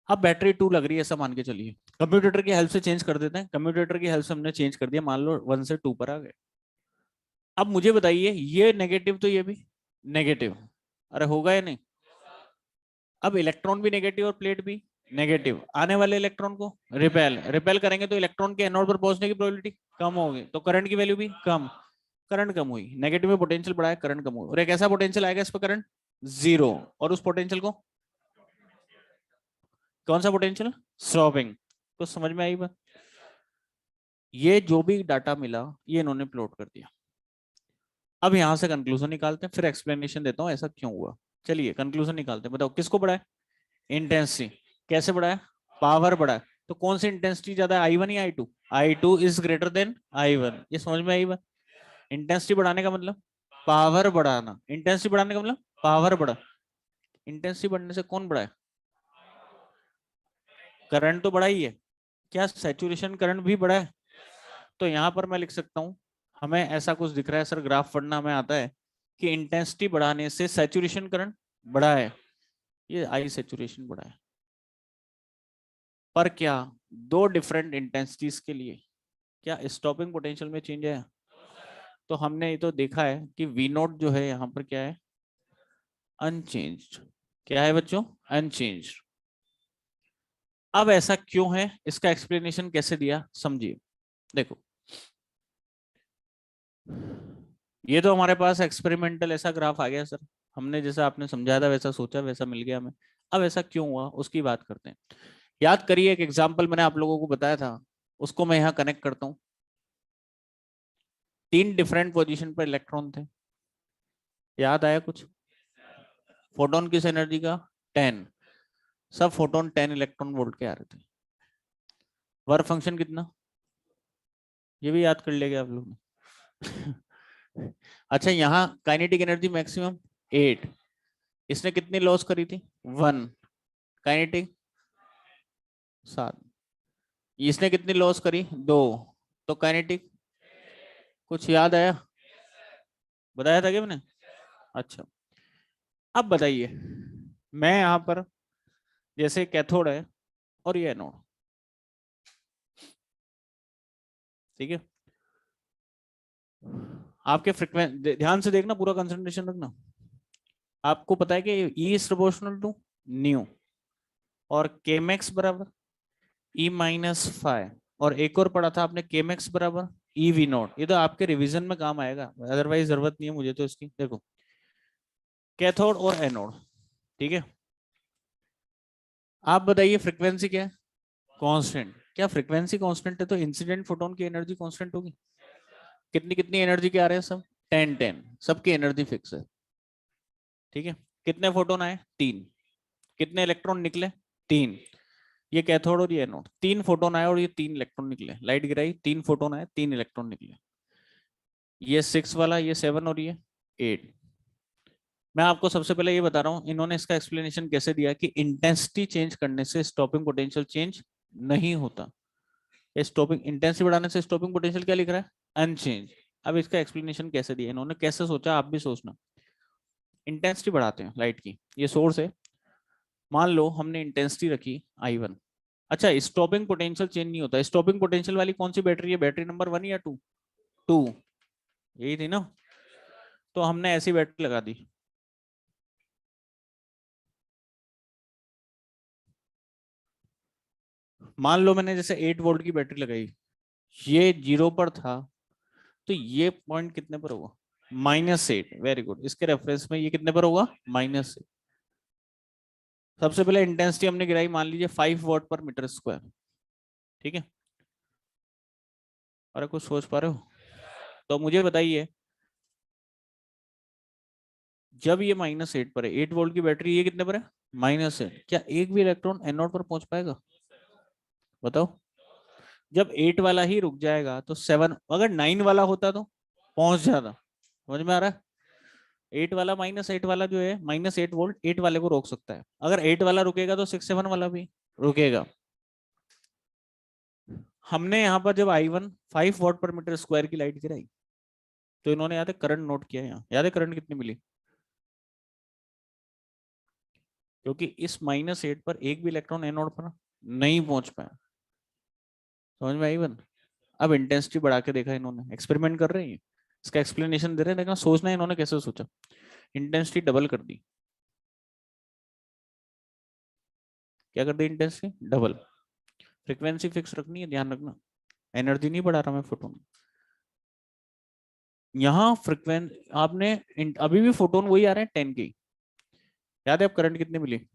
S1: अब बैटरी 2 लग रही है ऐसा मान के चलिए, कंप्यूटर की हेल्प से चेंज कर देते हैं। कंप्यूटर की हेल्प से हमने चेंज कर दिया, मान लो 1 से 2 पर आ गए। अब मुझे बताइए ये नेगेटिव तो ये भी नेगेटिव, अरे होगा या नहीं? अब इलेक्ट्रॉन भी नेगेटिव और प्लेट भी नेगेटिव, आने वाले इलेक्ट्रॉन को रिपेल, रिपेल करेंगे तो इलेक्ट्रॉन के एनोड पर पहुंचने की प्रोबेबिलिटी कम होगी, तो करंट की वैल्यू भी कम। करंट कम हुई, नेगेटिव में पोटेंशियल बढ़ाया, करंट कम हुई, और एक ऐसा पोटेंशियल आएगा इस पर करंट 0, और उस पोटेंशियल को कौन सा पोटेंशियल? स्टॉपिंग। तो समझ में आई बात? ये जो भी डाटा मिला ये इन्होंने प्लॉट कर दिया। अब यहां से कंक्लूजन निकालते हैं, फिर एक्सप्लेनेशन देता हूं ऐसा क्यों हुआ। चलिए कंक्लूजन निकालते हैं, बताओ किसको बढ़ाए? इंटेंसिटी। कैसे बढ़ाया? पावर बढ़ाया। तो कौन सी इंटेंसिटी ज्यादा है, I1 या I2? I2 is greater then I1। ये समझ में आई बात? इंटेंसिटी बढ़ाने का मतलब पावर बढ़ाना, इंटेंसिटी बढ़ाने का मतलब पावर बढ़ा। इंटेंसिटी बढ़ने से कौन बढ़ाए? करंट तो बढ़ा ही है, क्या सैचुरेशन करंट भी बढ़ा है? तो यहां पर मैं लिख सकता हूं, हमें ऐसा कुछ दिख रहा है सर, ग्राफ पढ़ना हमें आता है कि इंटेंसिटी बढ़ाने से सैचुरेशन करंट बढ़ा है, ये आई सैचुरेशन बढ़ा है। पर क्या दो डिफरेंट इंटेंसिटीज के लिए क्या स्टॉपिंग पोटेंशियल में चेंज है? तो हमने ये तो देखा है कि V नोट जो है यहाँ पर क्या है? अनचेंज्ड। क्या है बच्चों? अनचेंज्ड। अब ऐसा क्यों है, इसका एक्सप्लेनेशन कैसे दिया समझिए। देखो ये तो हमारे पास एक्सपेरिमेंटल ऐसा ग्राफ आ गया सर, हमने जैसा आपने समझाया था वैसा सोचा वैसा मिल गया हमें। अब ऐसा क्यों हुआ उसकी बात करते हैं। याद करिए एक एग्जाम्पल मैंने आप लोगों को बताया था, उसको मैं यहाँ कनेक्ट करता हूँ। 3 डिफरेंट पोजीशन पर इलेक्ट्रॉन थे, याद आया कुछ? फोटोन किस एनर्जी का? 10। सब फोटोन 10 इलेक्ट्रॉन वोल्ट के आ रहे थे। वर्क फंक्शन कितना? ये भी याद कर लेंगे आप लोग ने। अच्छा यहाँ काइनेटिक एनर्जी मैक्सिमम 8, इसने कितनी लॉस करी थी? 1। काइनेटिक 7, इसने कितनी लॉस करी? 2। तो काइनेटिक कुछ याद आया? बताया था क्या मैंने? अच्छा अब बताइए, मैं यहाँ पर जैसे कैथोड है और ये एनोड, ठीक है। आपके फ्रीक्वेंसी ध्यान से देखना, पूरा कंसंट्रेशन रखना। आपको पता है कि e is proportional to nu और केमेक्स बराबर ई माइनस फाइव, और एक और पढ़ा था आपने केमेक्स बराबर ई वी नॉट। ये तो आपके रिवीजन में काम आएगा, अदरवाइज जरूरत नहीं है मुझे तो इसकी। देखो कैथोड और एनोड, ठीक है। आप बताइए फ्रीक्वेंसी क्या है? कांस्टेंट। क्या फ्रीक्वेंसी कांस्टेंट है तो इंसिडेंट फोटोन की एनर्जी कांस्टेंट होगी? कितनी कितनी एनर्जी के आ रहे हैं सब? 10 10, सबकी एनर्जी फिक्स है, ठीक है। कितने फोटोन आए? 3। कितने इलेक्ट्रॉन निकले? 3। ये कैथोड और ये एनोड, 3 फोटोन आए और ये 3 इलेक्ट्रॉन निकले। लाइट गिराई, 3 फोटोन आए, 3 इलेक्ट्रॉन निकले। ये 6 वाला, ये 7 और ये 8। मैं आपको सबसे पहले ये बता रहा हूँ इन्होंने इसका एक्सप्लेनेशन कैसे दिया कि इंटेंसिटी चेंज करने से स्टॉपिंग पोटेंशियल चेंज नहीं होता। स्टॉपिंग इंटेंसिटी बढ़ाने से स्टॉपिंग पोटेंशियल क्या लिख रहा है? अनचेंज। अब इसका एक्सप्लेनेशन कैसे दिया इन्होंने, कैसे सोचा, आप भी सोचना। इंटेंसिटी बढ़ाते हैं लाइट की, ये सोर्स है, मान लो हमने इंटेंसिटी रखी I1। अच्छा स्टॉपिंग पोटेंशियल चेंज नहीं होता, स्टॉपिंग पोटेंशियल वाली कौन सी बैटरी है? बैटरी नंबर 1 या 2? 2, यही थी ना। तो हमने ऐसी बैटरी लगा दी, मान लो मैंने जैसे 8 वोल्ट की बैटरी लगाई, ये 0 पर था, तो ये पॉइंट कितने पर होगा? -8। वेरी गुड, इसके रेफरेंस में ये कितने पर होगा? -8। सबसे पहले इंटेंसिटी हमने गिराई, मान लीजिए 5 वॉट पर मीटर स्क्वायर, ठीक है। अरे कुछ सोच पा रहे हो? तो मुझे बताइए जब ये -8 पर है, 8 वोल्ट की बैटरी, ये कितने पर है? -8। क्या एक भी इलेक्ट्रॉन एनोड पर पहुंच पाएगा? बताओ। जब 8 वाला ही रुक जाएगा तो 7, अगर 9 वाला होता तो पहुंच जाता। समझ में आ रहा है? 8 वाला, -8 वाला जो है, -8 वोल्ट 8 वाले को रोक सकता है। अगर 8 वाला रुकेगा तो 6 7 वाला भी रुकेगा। हमने यहाँ पर जब I1 5 वॉट पर मीटर स्क्वायर की लाइट गिराई, तो इन्होंने याद है करंट नोट किया, यहाँ याद है करंट कितनी मिली? क्योंकि इस -8 पर एक भी इलेक्ट्रॉन एनोड पर नहीं पहुंच पाया। समझ में आई बन? अब इंटेंसिटी बढ़ा के देखा इन्होंने, एक्सपेरिमेंट कर रहे हैं, इसका एक्सप्लेनेशन दे रहे हैं, देखना सोचना है इन्होंने कैसे सोचा। इंटेंसिटी डबल कर दी। क्या कर दी? Intensity double. फ्रीक्वेंसी फिक्स रखनी है, ध्यान रखना, एनर्जी नहीं बढ़ा रहा मैं फोटोन। यहाँ फ्रीक्वेंस आपने अभी भी फोटोन वही आ रहे हैं 10 की। याद है अब करंट कितनी मिली?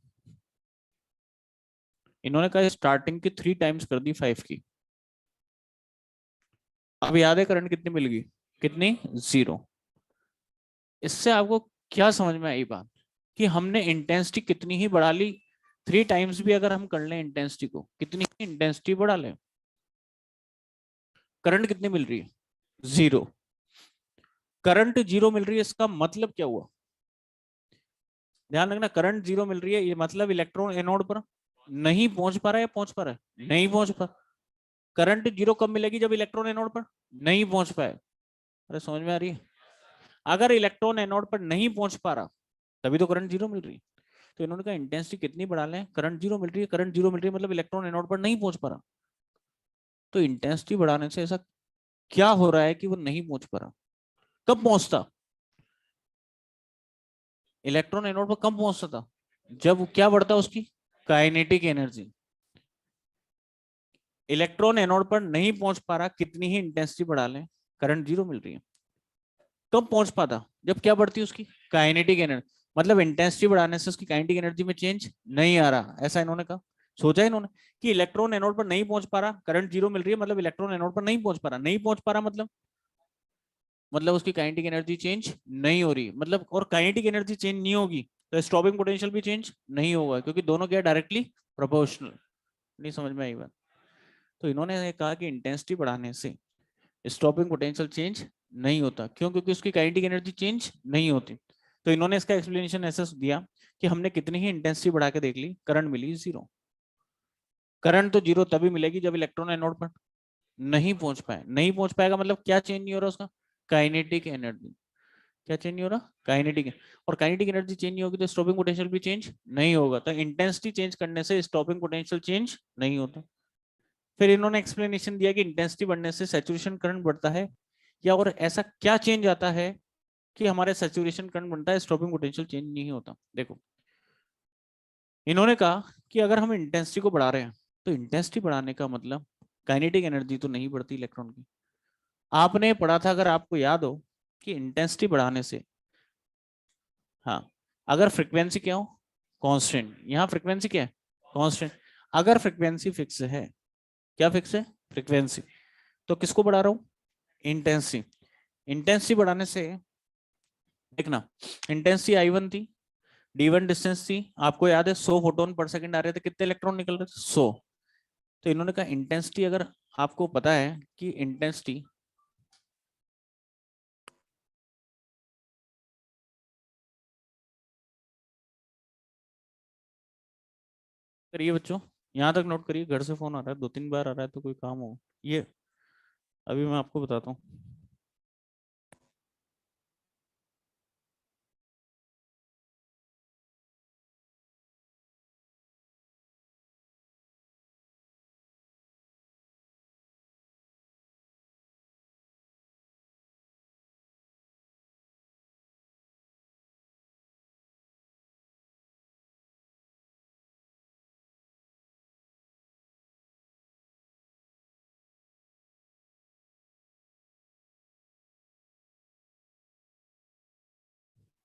S1: इन्होंने कहा स्टार्टिंग की 3 टाइम्स कर दी 5 की। अब याद है करंट कितनी मिल गई? कितनी? 0। इससे आपको क्या समझ में आई बात, कि हमने इंटेंसिटी कितनी ही बढ़ा ली, 3 टाइम्स भी अगर हम कर लें इंटेंसिटी को, कितनी ही इंटेंसिटी बढ़ा लें, करंट कितनी मिल रही है? 0। करंट 0 मिल रही है, इसका मतलब क्या हुआ? ध्यान रखना, करंट 0 मिल रही है, ये मतलब इलेक्ट्रॉन एनोड पर नहीं पहुंच पा रहा है या पहुंच पा रहा है? नहीं पहुंच पा। करंट 0 कब मिलेगी? जब इलेक्ट्रॉन एनोड पर नहीं पहुंच पाए। अरे समझ में आ रही है? अगर इलेक्ट्रॉन एनोड पर नहीं पहुंच पा रहा, तभी तो करंट 0 मिल रही है। तो इन्होंने कहा इंटेंसिटी कितनी बढ़ा लें, करंट 0 मिल रही है, करंट 0 मिल रही है मतलब इलेक्ट्रॉन एनोड पर नहीं पहुंच पा रहा। तो इंटेंसिटी बढ़ाने से ऐसा क्या हो रहा है कि वो नहीं पहुंच पा रहा? कब पहुंचता? इलेक्ट्रॉन एनोड पर कब पहुंचता था? जब क्या बढ़ता उसकी काइनेटिक एनर्जी। इलेक्ट्रॉन एनोड पर नहीं पहुंच पा रहा, कितनी ही इंटेंसिटी बढ़ा लें करंट जीरो मिल रही है। कब पहुंच पाता, जब क्या बढ़ती है उसकी काइनेटिक एनर्जी, मतलब इंटेंसिटी बढ़ाने से उसकी काइनेटिक एनर्जी में चेंज नहीं आ रहा, ऐसा इन्होंने कहा। सोचा इन्होंने कि इलेक्ट्रॉन एनोड पर नहीं पहुंच पा रहा, करंट जीरो मिल रही है, मतलब इलेक्ट्रॉन एनोड पर नहीं पहुंच पा रहा, नहीं पहुंच पा रहा मतलब उसकी काइनेटिक एनर्जी चेंज नहीं हो रही, मतलब और काइनेटिक एनर्जी चेंज नहीं होगी तो स्टॉपिंग पोटेंशियल भी चेंज नहीं होगा, क्योंकि दोनों क्या डायरेक्टली प्रोपोर्शनल। नहीं समझ में आई बात? तो इन्होंने कहा कि इंटेंसिटी बढ़ाने से स्टॉपिंग पोटेंशियल चेंज नहीं होता, क्यों? क्योंकि उसकी काइनेटिक एनर्जी चेंज नहीं होती। तो इन्होंने इसका एक्सप्लेनेशन ऐसा दिया कि हमने कितनी ही इंटेंसिटी बढ़ा के देख ली, करंट मिली जीरो। करंट तो जीरो तभी मिलेगी जब इलेक्ट्रॉन एनोड पर नहीं पहुंच पाए, नहीं पहुंच पाएगा मतलब क्या चेंज नहीं हो रहा उसका, काइनेटिक एनर्जी। क्या चेंज नहीं हो रहा, काइनेटिक। और काइनेटिक एनर्जी चेंज नहीं होगी तो स्टॉपिंग पोटेंशियल भी चेंज नहीं होगा, तो इंटेंसिटी चेंज करने से स्टॉपिंग पोटेंशियल चेंज नहीं होता। फिर इन्होंने एक्सप्लेनेशन दिया कि इंटेंसिटी बढ़ने से सैचुरेशन करंट बढ़ता है, या और ऐसा क्या चेंज आता है कि हमारे सैचुरेशन करंट बनता है, स्टॉपिंग पोटेंशियल चेंज नहीं होता। देखो इन्होंने कहा कि अगर हम इंटेंसिटी को बढ़ा रहे हैं तो इंटेंसिटी बढ़ाने का मतलब काइनेटिक एनर्जी तो नहीं बढ़ती इलेक्ट्रॉन की। आपने पढ़ा था, अगर आपको याद हो, कि इंटेंसिटी बढ़ाने से, हाँ, अगर फ्रीक्वेंसी क्या हो, कांस्टेंट, यहाँ फ्रीक्वेंसी क्या है, कांस्टेंट। अगर फ्रीक्वेंसी फिक्स है, क्या फिक्स है, फ्रीक्वेंसी, तो किसको बढ़ा रहा हूँ, इंटेंसिटी। इंटेंसिटी बढ़ाने से देखना, इंटेंसिटी I1 थी, D1 डिस्टेंस थी, आपको याद है 100 फोटोन पर सेकंड आ रहे थे, कितने इलेक्ट्रॉन निकल रहे थे, 100। तो इन्होंने कहा इंटेंसिटी, अगर आपको पता है कि इंटेंसिटी करिए बच्चों, यहाँ तक नोट करिए, घर से फोन आ रहा है, 2-3 बार आ रहा है, तो कोई काम हो ये, अभी मैं आपको बताता हूँ।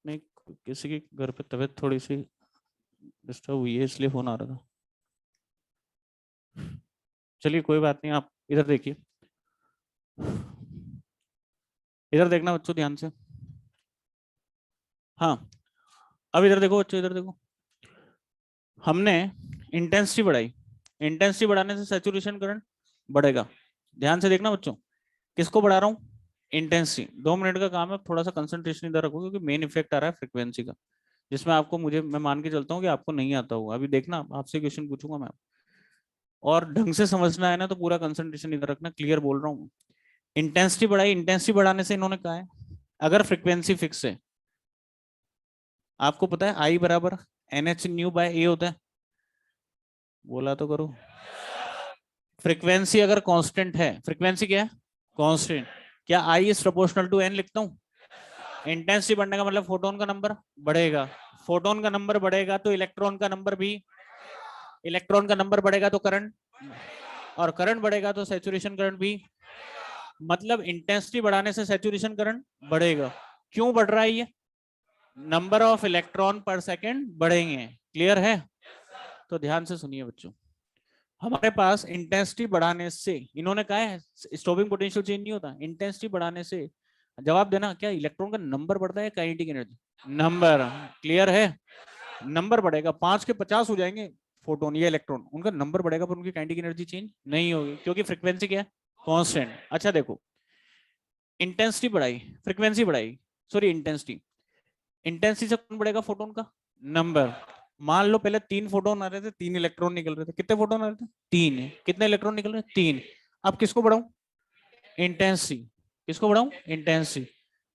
S1: नहीं, किसी के घर पे तबीयत थोड़ी सी डिस्टर्ब हुई है, इसलिए फोन आ रहा था। चलिए कोई बात नहीं, आप इधर देखिए, इधर देखना बच्चों ध्यान से। हाँ, अब इधर देखो बच्चों, इधर देखो, हमने इंटेंसिटी बढ़ाई, इंटेंसिटी बढ़ाने से सैचुरेशन करंट बढ़ेगा। ध्यान से देखना बच्चों, किसको बढ़ा रहा हूँ, इंटेंसिटी। 2 मिनट का काम है, थोड़ा सा कंसंट्रेशन इधर रखो, क्योंकि मेन इफेक्ट आ रहा है फ्रीक्वेंसी का, जिसमें आपको, मुझे, मैं मान के चलता हूँ कि आपको नहीं आता होगा। अभी देखना, आपसे क्वेश्चन पूछूंगा मैं, और ढंग से समझना है ना, तो पूरा कंसंट्रेशन इधर रखना, क्लियर बोल रहा हूँ। इंटेंसिटी बढ़ाई, इंटेंसिटी बढ़ाने से इन्होंने कहा है अगर फ्रीक्वेंसी फिक्स है, आपको पता है आई बराबर NH/A होता है, बोला तो करो। फ्रीक्वेंसी अगर कांस्टेंट है, फ्रीक्वेंसी क्या है, कांस्टेंट, क्या आई इज प्रोपोर्शनल टू एन लिखता हूँ। इंटेंसिटी बढ़ने का मतलब फोटोन का नंबर बढ़ेगा, फोटोन का नंबर बढ़ेगा तो इलेक्ट्रॉन का नंबर भी, इलेक्ट्रॉन का नंबर बढ़ेगा तो करंट, और करंट बढ़ेगा तो सैचुरेशन करंट भी, मतलब इंटेंसिटी बढ़ाने से सैचुरेशन करंट बढ़ेगा। क्यों बढ़ रहा है ये, number of electron per second बढ़ेंगे। क्लियर है? तो ध्यान से सुनिए बच्चों, हमारे पास इंटेंसिटी बढ़ाने से, इन्होंने कहा है स्टॉपिंग पोटेंशियल चेंज नहीं होता, इंटेंसिटी बढ़ाने से, जवाब देना, क्या इलेक्ट्रॉन का नंबर बढ़ता है, काइनेटिक एनर्जी, नंबर। क्लियर है? नंबर बढ़ेगा, 5 के 50 हो जाएंगे फोटोन, ये इलेक्ट्रॉन, उनका नंबर बढ़ेगा पर उनकी काइनेटिक एनर्जी चेंज नहीं होगी, क्योंकि फ्रीक्वेंसी क्या है, कांस्टेंट। अच्छा देखो, इंटेंसिटी बढ़ाई, फ्रीक्वेंसी बढ़ाई, सॉरी इंटेंसिटी, इंटेंसिटी से कौन बढ़ेगा, फोटोन का नंबर। मान लो पहले 3 फोटोन आ रहे थे, 3 इलेक्ट्रॉन निकल रहे थे, कितने फोटोन आ रहे थे, 3 है, कितने इलेक्ट्रॉन निकल रहे हैं, 3। अब किसको बढ़ाऊं, इंटेंसिटी, किसको बढ़ाऊं, इंटेंसिटी।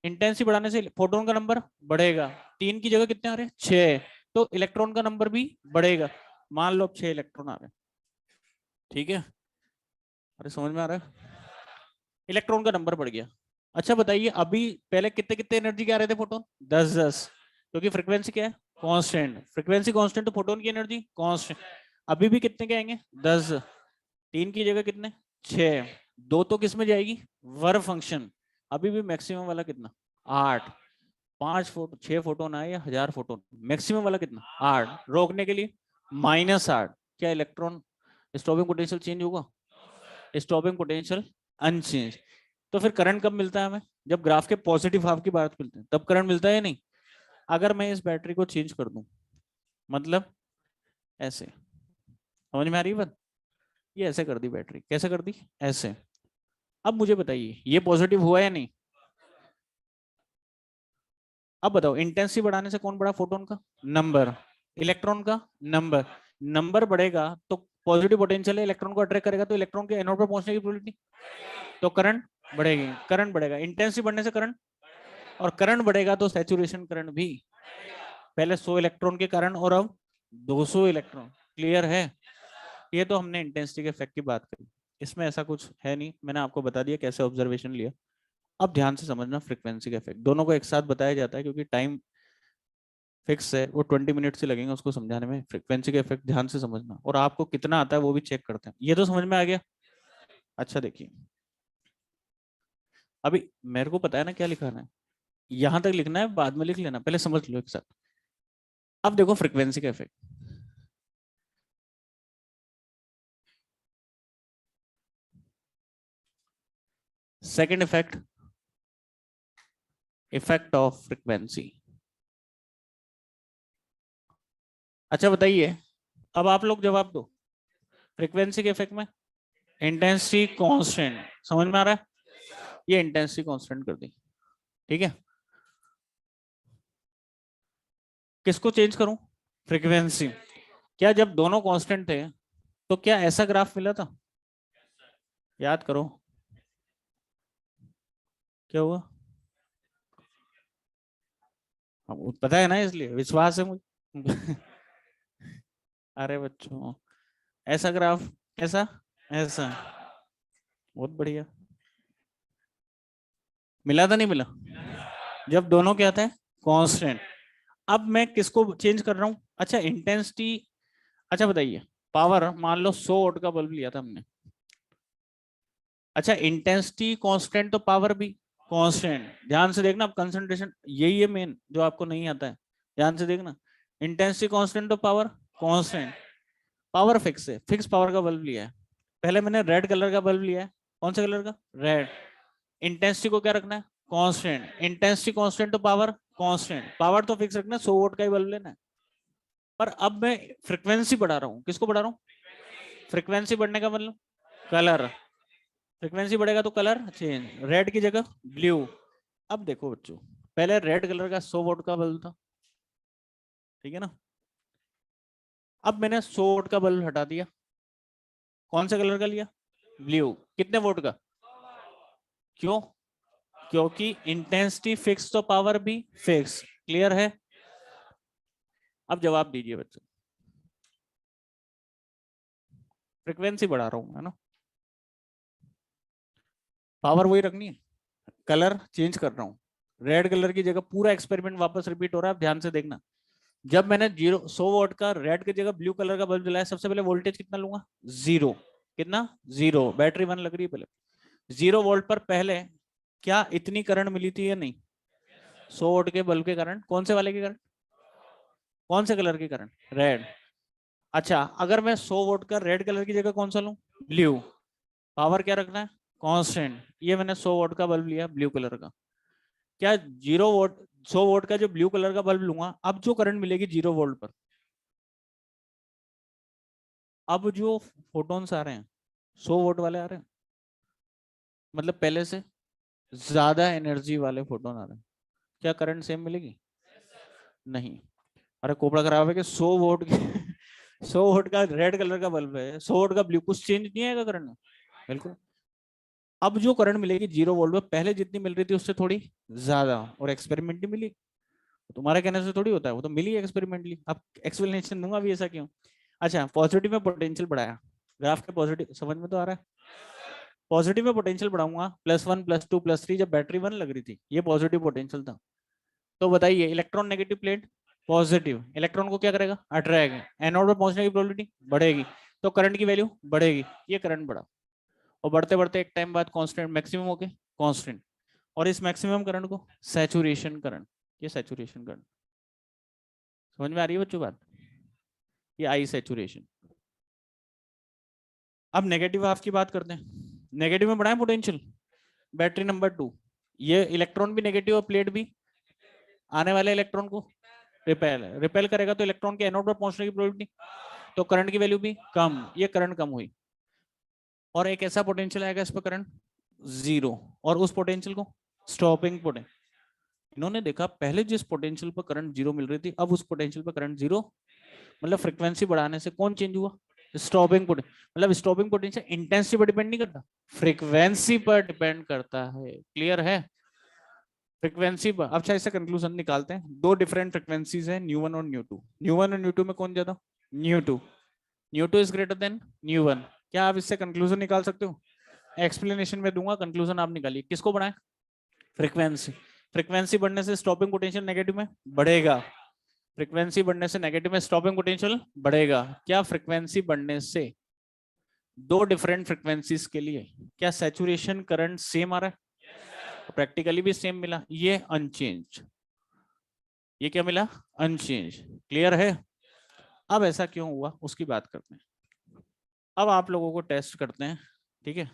S1: इंटेंसिटी बढ़ाने से फोटोन का नंबर बढ़ेगा, 3 की जगह कितने आ रहे हैं, 6, तो इलेक्ट्रॉन का नंबर भी बढ़ेगा। मान लो अब 6 इलेक्ट्रॉन आ रहे हैं, ठीक है, अरे समझ में आ रहा है, इलेक्ट्रॉन का नंबर बढ़ गया। अच्छा बताइए, अभी पहले कितने कितने एनर्जी के आ रहे थे फोटोन, 10-10, क्योंकि फ्रीक्वेंसी क्या है, कांस्टेंट, फ्रीक्वेंसी कांस्टेंट तो फोटोन की एनर्जी कांस्टेंट। अभी भी कितने के आएंगे, 10। 3 की जगह कितने 6, 2 तो किस में जाएगी वर्क फंक्शन, अभी भी मैक्सिमम वाला कितना 8, 5 फोटो 6 फोटोन आए या 1000 फोटोन, मैक्सिमम वाला कितना 8, रोकने के लिए -8, क्या इलेक्ट्रॉन स्टॉपिंग पोटेंशियल चेंज होगा, स्टॉपिंग पोटेंशियल अनचेंज। तो फिर करंट कब मिलता है हमें, जब ग्राफ के पॉजिटिव हाफ की बात मिलते हैं तब करंट मिलता है या नहीं। अगर मैं इस बैटरी को चेंज कर दूं, मतलब ऐसे, समझ में आ रही है बात, ये ऐसे कर दी बैटरी, कैसे कर दी ऐसे। अब मुझे बताइए ये पॉजिटिव हुआ या नहीं, अब बताओ इंटेंसिटी बढ़ाने से कौन बढ़ा, फोटोन का नंबर, इलेक्ट्रॉन का नंबर, नंबर बढ़ेगा तो पॉजिटिव पोटेंशियल है, इलेक्ट्रॉन को अट्रैक्ट करेगा तो इलेक्ट्रॉन के एनोड पर पहुंचने की प्रोबेबिलिटी, तो करंट बढ़ेगी, करंट बढ़ेगा, इंटेंसिटी बढ़ने से करंट, और करंट बढ़ेगा तो सैचुरेशन करंट भी, पहले 100 इलेक्ट्रॉन के कारण और अब 200 इलेक्ट्रॉन, क्लियर है। ये तो हमने इंटेंसिटी के इफेक्ट की बात करी, इसमें ऐसा कुछ है नहीं, मैंने आपको बता दिया कैसे ऑब्जर्वेशन लिया। अब ध्यान से समझना फ्रीक्वेंसी का इफेक्ट, दोनों को एक साथ बताया जाता है क्योंकि टाइम फिक्स है, वो 20 मिनट से लगेंगे उसको समझाने में। फ्रीक्वेंसी का इफेक्ट ध्यान से समझना, और आपको कितना आता है वो भी चेक करते हैं। ये तो समझ में आ गया। अच्छा देखिए, अभी मेरे को पता है ना क्या लिखाना है, यहां तक लिखना है, बाद में लिख लेना, पहले समझ लो एक साथ। अब देखो फ्रीक्वेंसी का effect, second effect, effect of frequency. अच्छा बताइए, अब आप लोग जवाब दो, फ्रीक्वेंसी के इफेक्ट में इंटेंसिटी कांस्टेंट, समझ में आ रहा है, ये इंटेंसिटी कांस्टेंट कर दी, ठीक है। किसको चेंज करूं, फ्रीक्वेंसी। क्या जब दोनों कांस्टेंट थे तो क्या ऐसा ग्राफ मिला था, याद करो, क्या हुआ, अब पता है ना इसलिए विश्वास है मुझे अरे बच्चों, ऐसा ग्राफ, कैसा, ऐसा, बहुत बढ़िया, मिला था नहीं मिला, जब दोनों क्या थे कांस्टेंट। अब मैं किसको चेंज कर रहा हूं, अच्छा इंटेंसिटी, अच्छा बताइए, पावर मान लो 100 वोल्ट का बल्ब लिया था हमने, अच्छा इंटेंसिटी कांस्टेंट तो पावर भी कांस्टेंट, ध्यान से देखना, अब कंसंट्रेशन यही है मेन जो आपको नहीं आता है, ध्यान से देखना, इंटेंसिटी कांस्टेंट तो पावर कांस्टेंट, पावर फिक्स है, फिक्स पावर का बल्ब लिया है, पहले मैंने रेड कलर का बल्ब लिया है, कौन से कलर का रेड, इंटेंसिटी को क्या रखना है कांस्टेंट, इंटेंसिटी कांस्टेंट तो पावर कांस्टेंट, पावर तो फिक्स रखना है, 100 वोल्ट का ही बल्ब लेना है। पर अब मैं फ्रीक्वेंसी बढ़ा रहा हूँ, किसको बढ़ा रहा हूँ, फ्रीक्वेंसी बढ़ने का मतलब कलर, फ्रीक्वेंसी बढ़ेगा तो कलर चेंज, रेड की जगह ब्लू। अब देखो बच्चों, पहले रेड कलर का 100 वोल्ट का बल्ब था, ठीक है ना, अब मैंने 100 वोल्ट का बल्ब हटा दिया, कौन से कलर का लिया ब्लू, कितने वोल्ट का, क्यों, क्योंकि इंटेंसिटी फिक्स तो पावर भी फिक्स, क्लियर है। अब जवाब दीजिए बच्चों, फ्रीक्वेंसी बढ़ा रहा हूं है ना, पावर वही रखनी है, कलर चेंज कर रहा हूँ, रेड कलर की जगह, पूरा एक्सपेरिमेंट वापस रिपीट हो रहा है, आप ध्यान से देखना, जब मैंने 100 वोल्ट का रेड की जगह ब्लू कलर का बल्ब जलाया, सबसे पहले वोल्टेज कितना लूंगा 0, कितना 0, बैटरी 1 लग रही है पहले, 0 वोल्ट पर पहले क्या इतनी करंट मिली थी या नहीं, 100 वोल्ट के बल्ब के करंट, कौन से वाले के करंट, कौन से कलर के करंट रेड। अच्छा अगर मैं 100 वोल्ट का रेड कलर की जगह कौन सा लूं ब्लू, पावर क्या रखना है कांस्टेंट, ये मैंने 100 वोल्ट का बल्ब लिया ब्लू कलर का, क्या 0 वोल्ट, 100 वोल्ट का जो ब्लू कलर का बल्ब लूंगा, अब जो करंट मिलेगी 0 वोल्ट पर, अब जो फोटोन्स आ रहे हैं 100 वोल्ट वाले आ रहे हैं, मतलब पहले से ज्यादा एनर्जी वाले फोटोन आ रहे हैं, क्या करंट सेम मिलेगी, नहीं, अरे कोपड़ा खराब है कि 100 वोल्ट के 100 वोल्ट का रेड कलर का बल्ब है, 100 वोल्ट का ब्लू, कुछ चेंज नहीं आएगा करंट में, बिल्कुल। अब जो करंट मिलेगी 0 वोल्ट में, पहले जितनी मिल रही थी उससे थोड़ी ज्यादा, और एक्सपेरिमेंटली मिली, तुम्हारे कहने से थोड़ी होता है, वो तो मिली एक्सपेरिमेंटली, अब एक्सप्लेनेशन दूंगा भी ऐसा क्यों। अच्छा पॉजिटिव में पोटेंशियल बढ़ाया, ग्राफ के पॉजिटिव समझ में तो आ रहा है, पॉजिटिव में पोटेंशियल बढ़ाऊंगा, +1 +2 +3, जब बैटरी 1 लग रही थी ये पॉजिटिव पोटेंशियल था, तो बताइए electron negative plate positive, electron को क्या करेगा अट्रैक्ट, एनोड पर पहुंचने की प्रोबेबिलिटी बढ़ेगी, तो करंट की वैल्यू बढ़ेगी, ये करंट बढ़ा, और बढ़ते बढ़ते एक टाइम बाद कांस्टेंट मैक्सिमम हो गए कांस्टेंट, और इस मैक्सिमम करंट को सैचुरेशन करंट, ये सैचुरेशन करंट। समझ में आ रही है बच्चों बात? ये आई सैचुरेशन। अब नेगेटिव हाफ की बात करते हैं। नेगेटिव में बढ़ाएं पोटेंशियल, बैटरी नंबर 2, ये इलेक्ट्रॉन भी नेगेटिव और प्लेट भी आने वाले इलेक्ट्रॉन को रिपेल करेगा, तो इलेक्ट्रॉन के एनोड पर पहुंचने की प्रोबेबिलिटी, तो करंट की वैल्यू भी कम, ये करंट कम हुई, और एक ऐसा पोटेंशियल आएगा इस पर करंट 0, और उस पोटेंशियल को स्टॉपिंग पोटेंशियल। इन्होंने देखा पहले जिस पोटेंशियल पर करंट 0 मिल रही थी, अब उस पोटेंशियल पर करंट 0, मतलब फ्रीक्वेंसी बढ़ाने से कौन चेंज हुआ? Stopping potential. मतलब स्टॉपिंग पोटेंशियल इंटेंसिटी पर डिपेंड नहीं करता, फ्रीक्वेंसी पर डिपेंड करता है। क्लियर है? फ्रीक्वेंसी पर। अच्छा, इससे कंक्लूजन निकालते हैं, दो डिफरेंट फ्रीक्वेंसीज है, न्यू1 और न्यू2। न्यू1 और न्यू2 में कौन ज्यादा? न्यू2। न्यू2 इज ग्रेटर देन न्यू1। क्या आप इससे कंक्लूजन निकाल सकते हो? एक्सप्लेनेशन में दूंगा, कंक्लूजन आप निकालिए। किसको बढ़ाएं? फ्रीक्वेंसी। फ्रीक्वेंसी बढ़ने से स्टॉपिंग पोटेंशियल नेगेटिव में बढ़ेगा, फ्रीक्वेंसी बढ़ने से नेगेटिव में स्टॉपिंग पोटेंशियल बढ़ेगा। क्या फ्रीक्वेंसी बढ़ने से दो डिफरेंट फ्रीक्वेंसीज के लिए क्या सैचुरेशन करंट सेम आ रहा है? प्रैक्टिकली भी सेम मिला, ये अनचेंज, ये क्या मिला? अनचेंज। क्लियर है? अब ऐसा क्यों हुआ उसकी बात करते हैं। अब आप लोगों को टेस्ट करते हैं, ठीक है,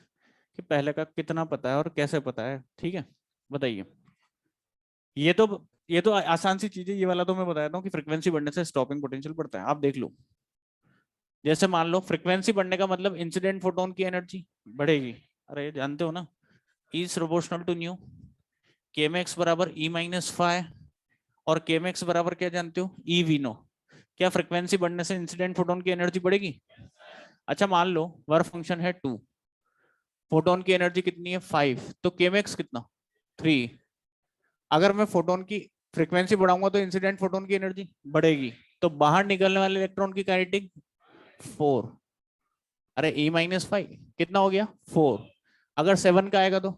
S1: कि पहले का कितना पता है और कैसे पता है। ठीक है, बताइए। ये तो आसान सी चीज है, ये वाला तो मैं बताता हूँ कि फ्रीक्वेंसी बढ़ने से स्टॉपिंग पोटेंशियल बढ़ता है। आप देख लो, जैसे मान लो फ्रीक्वेंसी बढ़ने का मतलब इंसिडेंट फोटोन की एनर्जी बढ़ेगी। अरे जानते हो ना, E is proportional to nu, K max बराबर E माइनस फाइव, और केएमएक्स बराबर क्या जानते हो? E v naught. क्या फ्रीक्वेंसी बढ़ने से इंसिडेंट फोटोन की एनर्जी बढ़ेगी? अच्छा, मान लो वर्क फंक्शन है 2, फोटोन की एनर्जी कितनी है 5, तो केएमएक्स कितना? 3। अगर मैं फोटोन की फ्रीक्वेंसी बढ़ाऊंगा तो इंसिडेंट फोटोन की एनर्जी बढ़ेगी, तो बाहर निकलने वाले इलेक्ट्रॉन की काइनेटिक 4। अरे E माइनस 5 कितना हो गया? 4। अगर 7 का आएगा तो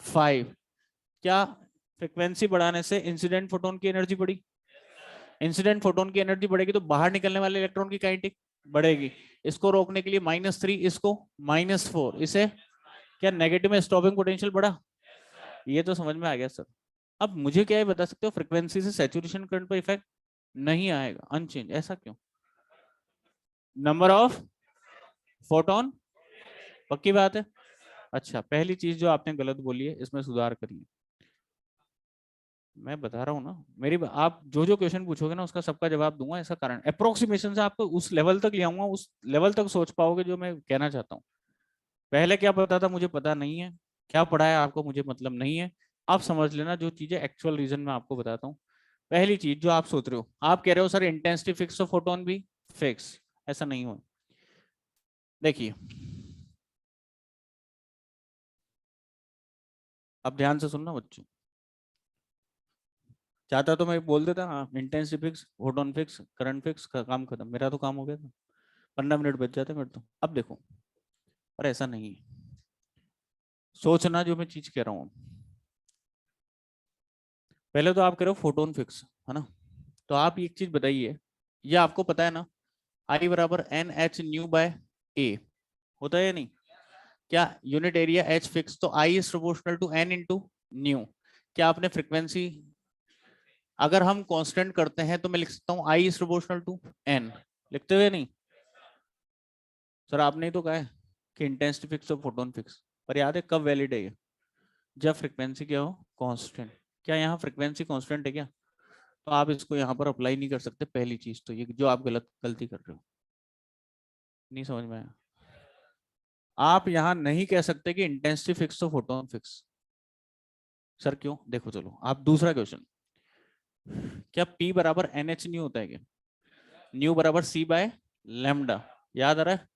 S1: 5। क्या फ्रीक्वेंसी बढ़ाने से इंसिडेंट फोटोन की एनर्जी बढ़ी? इंसिडेंट फोटोन की एनर्जी बढ़ेगी तो बाहर निकलने वाले इलेक्ट्रॉन की काइनेटिक बढ़ेगी। इसको रोकने के लिए -3, इसको -4, इसे क्या नेगेटिव में स्टॉपिंग पोटेंशियल बढ़ा? ये तो समझ में आ गया सर। अब मुझे क्या है बता सकते हो, फ्रीक्वेंसी से सैचुरेशन करंट पर इफेक्ट नहीं आएगा, अनचेंज। ऐसा क्यों? नंबर ऑफ फोटोन, पक्की बात है? अच्छा, पहली चीज जो आपने गलत बोली है इसमें सुधार करिए। मैं बता रहा हूँ ना, मेरी आप जो जो क्वेश्चन पूछोगे ना उसका सबका जवाब दूंगा। ऐसा कारण अप्रोक्सीमेशन से आपको उस लेवल तक ले आऊंगा, उस लेवल तक सोच पाओगे जो मैं कहना चाहता हूँ। पहले क्या पता था मुझे पता नहीं है, क्या पढ़ा है आपको मुझे मतलब नहीं है। आप समझ लेना जो चीजें एक्चुअल रीजन में आपको बताता हूँ। पहली चीज जो आप सोच रहे हो, आप कह रहे हो सर इंटेंसिटी फिक्स, फोटोन भी फिक्स। ऐसा नहीं हो। देखिए, अब ध्यान से सुनना बच्चों। चाहता तो मैं बोल देता, हाँ intensity fix, photon fix, current fix, काम खत्म, मेरा तो काम हो गया था, 15 मिनट बच जाते मेरे तो। अब देखो, पर ऐसा नहीं है। सोचना जो मैं चीज कह रहा हूँ। पहले तो आप कह रहे हो फोटोन फिक्स है ना, तो आप एक चीज बताइए, ये आपको पता है ना, आई बराबर एन एच न्यू बाय ए होता है या नहीं? क्या यूनिट एरिया एच फिक्स, तो I is proportional to N into nu. क्या आपने फ्रीक्वेंसी अगर हम कांस्टेंट करते हैं तो मैं लिख सकता हूँ आई इज प्रोपोर्शनल टू एन, लिखते हुए नहीं? सर आपने ही तो कहा है कि इंटेंसिटी फिक्स और फोटोन फिक्स, पर याद है कब वैलिड है ये? जब फ्रीक्वेंसी क्या हो? कांस्टेंट। क्या यहाँ फ्रीक्वेंसी कांस्टेंट है क्या? तो आप इसको यहाँ पर अप्लाई नहीं कर सकते। पहली चीज तो ये जो आप गलती कर रहे हो, नहीं समझ में आया? आप यहाँ नहीं कह सकते कि इंटेंसिटी फिक्स तो फोटोन फिक्स। सर क्यों? देखो चलो, आप दूसरा क्वेश्चन, क्या P बराबर NH न्यू होता है क्या? न्यू बराबर C बाय लेमडा, याद आ रहा है?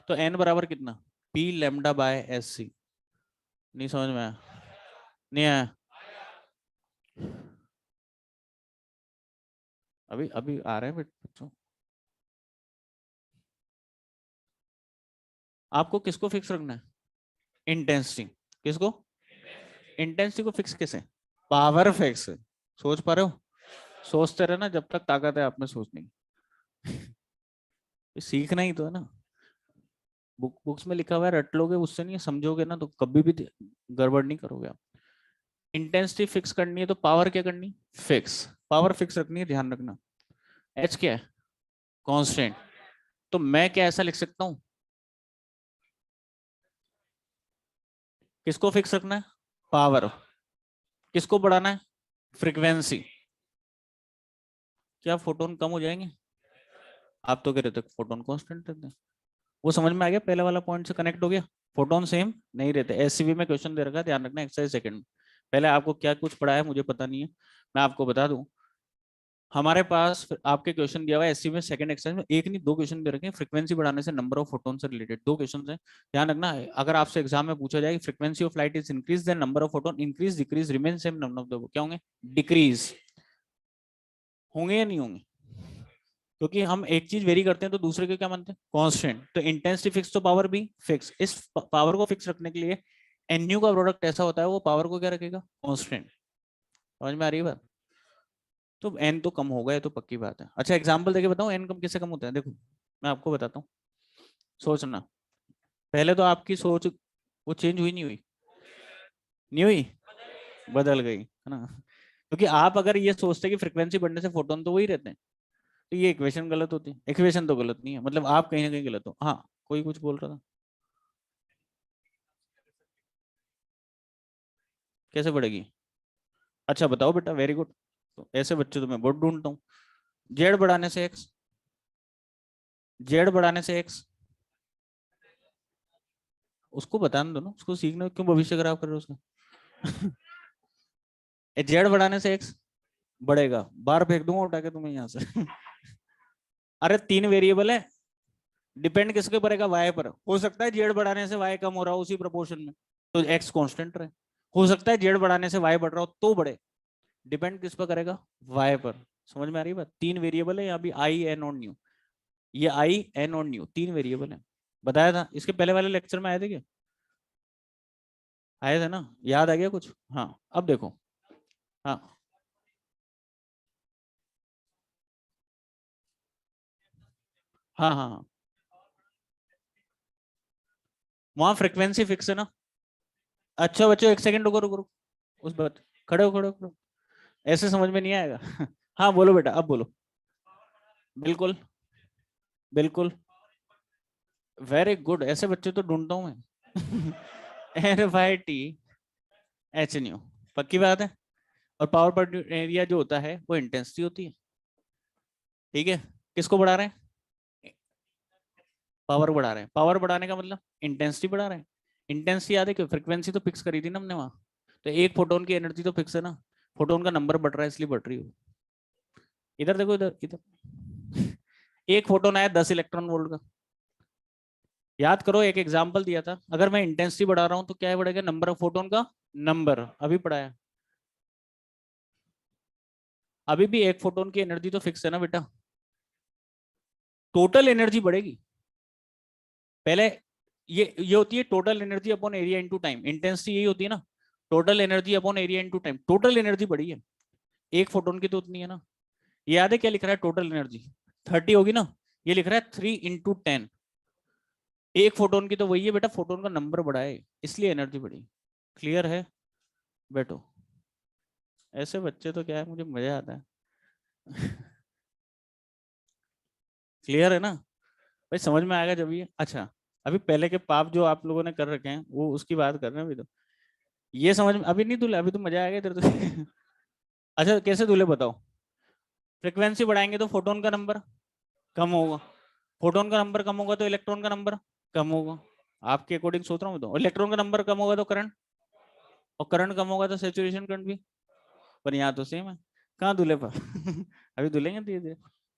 S1: तो N बराबर कितना? P lambda by SC। नहीं समझ में आया? नहीं आया? अभी अभी आ रहे हैं बच्चों। आपको किसको फिक्स रखना है? इंटेंसिटी। किसको? इंटेंसिटी को फिक्स कैसे? Power fix. सोच पा रहे हो? सोचते रहे ना, जब तक ताकत है आप में सोचने की। सीखना ही तो है ना। बुक्स में लिखा हुआ है, रट लोगे, उससे नहीं समझोगे ना तो कभी भी गड़बड़ नहीं करोगे आप। इंटेंसिटी फिक्स करनी है तो पावर क्या करनी, फिक्स, पावर फिक्स रखनी है, ध्यान रखना। एच क्या है, कांस्टेंट। तो मैं क्या ऐसा लिख सकता हूं, किसको फिक्स रखना है, पावर, किसको बढ़ाना है, फ्रीक्वेंसी। क्या फोटोन कम हो जाएंगे, आप तो कह रहे थे फोटोन कांस्टेंट रहते हैं। वो समझ में आ गया, पहले वाला पॉइंट से कनेक्ट हो गया। फोटोन सेम नहीं रहते। एससीबी में क्वेश्चन दे रखा है, ध्यान रखना, एक्सरसाइज सेकंड में। पहले आपको क्या कुछ पढ़ा है मुझे पता नहीं है, मैं आपको बता दूं। हमारे पास आपके क्वेश्चन दिया हुआ है एससीबी में, सेकंड एक्सरसाइज में एक नहीं दो क्वेश्चन दे रखे हैं, फ्रीक्वेंसी बढ़ाने से नंबर ऑफ फोटोन से रिलेटेड, दो क्वेश्चन है। ध्यान रखना, अगर आपसे एग्जाम में पूछा जाए frequency of light is increase, then number of photon increase decrease remain same, number of the क्या होंगे, डिक्रीज होंगे या नहीं होंगे। क्योंकि हम एक चीज वेरी करते हैं तो दूसरे को क्या मानते हैं, कांस्टेंट। तो इंटेंसिटी फिक्स तो पावर भी फिक्स। इस पावर को फिक्स रखने के लिए एनयू का प्रोडक्ट ऐसा होता है, वो पावर को क्या रखेगा, कांस्टेंट। समझ में आ रही है बात। तो एन तो कम होगा, ये तो पक्की बात है। अच्छा एग्जांपल देके बताऊं एन कम कैसे कम होता है, देखो मैं आपको बताता हूँ, सोचना। पहले तो आपकी सोच वो चेंज हुई नहीं हुई, नहीं हुई, बदल गई है ना। क्योंकि आप अगर ये सोचते कि फ्रिक्वेंसी बढ़ने से फोटोन तो वही रहते हैं, तो ये इक्वेशन गलत होती है। इक्वेशन तो गलत नहीं है, मतलब आप कहीं ना कहीं गलत हो। हाँ कोई कुछ बोल रहा था, कैसे बढ़ेगी। अच्छा बताओ बेटा, वेरी गुड। तो ऐसे बच्चे तो मैं बहुत ढूंढता हूँ। जेड बढ़ाने से एक्स, जेड बढ़ाने से एक्स, उसको बताने दो ना, उसको सीखने क्यों भविष्य खराब कर रहे हो उसका। जेड बढ़ाने से एक्स बढ़ेगा, बाहर फेंक दूंगा उठा के तुम्हें यहाँ से। अरे तीन वेरिएबल है, डिपेंड किसके पड़ेगा, वाई पर। हो सकता है जेड बढ़ाने से वाई कम हो रहा हो उसी प्रोपोर्शन में, तो एक्स कांस्टेंट रहे। हो सकता है जेड बढ़ाने से वाई बढ़ रहा हो तो बढ़े, डिपेंड किस पर करेगा, वाई पर। समझ में आ रही है बात। तीन वेरिएबल है यहाँ भी, आई एन और न्यू। ये आई एन और न्यू तीन वेरिएबल है, बताया था इसके पहले वाले लेक्चर में, आए थे क्या, आए थे ना, याद आ गया कुछ। हाँ अब देखो। हाँ हाँ हाँ हाँ, वहां फ्रिक्वेंसी फिक्स है ना। अच्छा बच्चों एक सेकंड रुको रुको रुको, उस बात, खड़े हो खड़े हो। ऐसे समझ में नहीं आएगा। हाँ बोलो बेटा, अब बोलो। बिल्कुल, बिल्कुल, वेरी गुड, ऐसे बच्चे तो ढूंढता हूँ मैं। N by t h nu, पक्की बात है। और पावर पर एरिया जो होता है वो इंटेंसिटी होती है, ठीक है। किसको बढ़ा रहे हैं, पावर बढ़ा रहे हैं। पावर बढ़ाने का मतलब इंटेंसिटी बढ़ा रहे हैं। इंटेंसिटी याद है क्यों, फ्रिक्वेंसी तो फिक्स करी थी ना हमने वहां। तो एक फोटोन की एनर्जी तो फिक्स है ना, फोटोन का नंबर बढ़ रहा है इसलिए बढ़ रही हो। इधर देखो, इधर इधर। एक फोटोन आया 10 इलेक्ट्रॉन वोल्ट का। याद करो एक एग्जांपल दिया था, अगर मैं इंटेंसिटी बढ़ा रहा हूं तो क्या है बढ़ेगा, नंबर ऑफ फोटोन का नंबर, अभी पढ़ाया। अभी भी एक फोटोन की एनर्जी तो फिक्स है ना बेटा, टोटल एनर्जी बढ़ेगी। पहले ये होती है total energy upon area into time, intensity यही होती है ना, total energy upon area into time. Total energy बढ़ी है, एक फोटोन की तो उतनी है ना। ये याद है क्या लिख रहा है, टोटल एनर्जी 30 होगी ना, ये लिख रहा है 3 × 10। एक फोटोन की तो वही है बेटा, फोटोन का नंबर बढ़ा है इसलिए एनर्जी बढ़ी। क्लियर है बैठो। ऐसे बच्चे तो क्या है, मुझे मजा आता है। क्लियर है ना भाई, समझ में आएगा जब ये। अच्छा अभी पहले के पाप जो आप लोगों ने कर रखे हैं वो उसकी बात कर रहे हैं अभी तो। ये समझ में अभी नहीं धुले, अभी तो मजा आएगा इधर तो। अच्छा कैसे धुले बताओ। फ्रिक्वेंसी बढ़ाएंगे तो फोटोन का नंबर कम होगा, फोटोन का नंबर कम होगा तो इलेक्ट्रॉन का नंबर कम होगा। आपके अकॉर्डिंग सोच रहा हूँ तो, इलेक्ट्रॉन का नंबर कम होगा तो करंट, और करंट कम होगा तो सेचुरेशन करंट भी। पर यहाँ तो सेम है, कहाँ धुले पर। अभी धुलेंगे धीरे धीरे।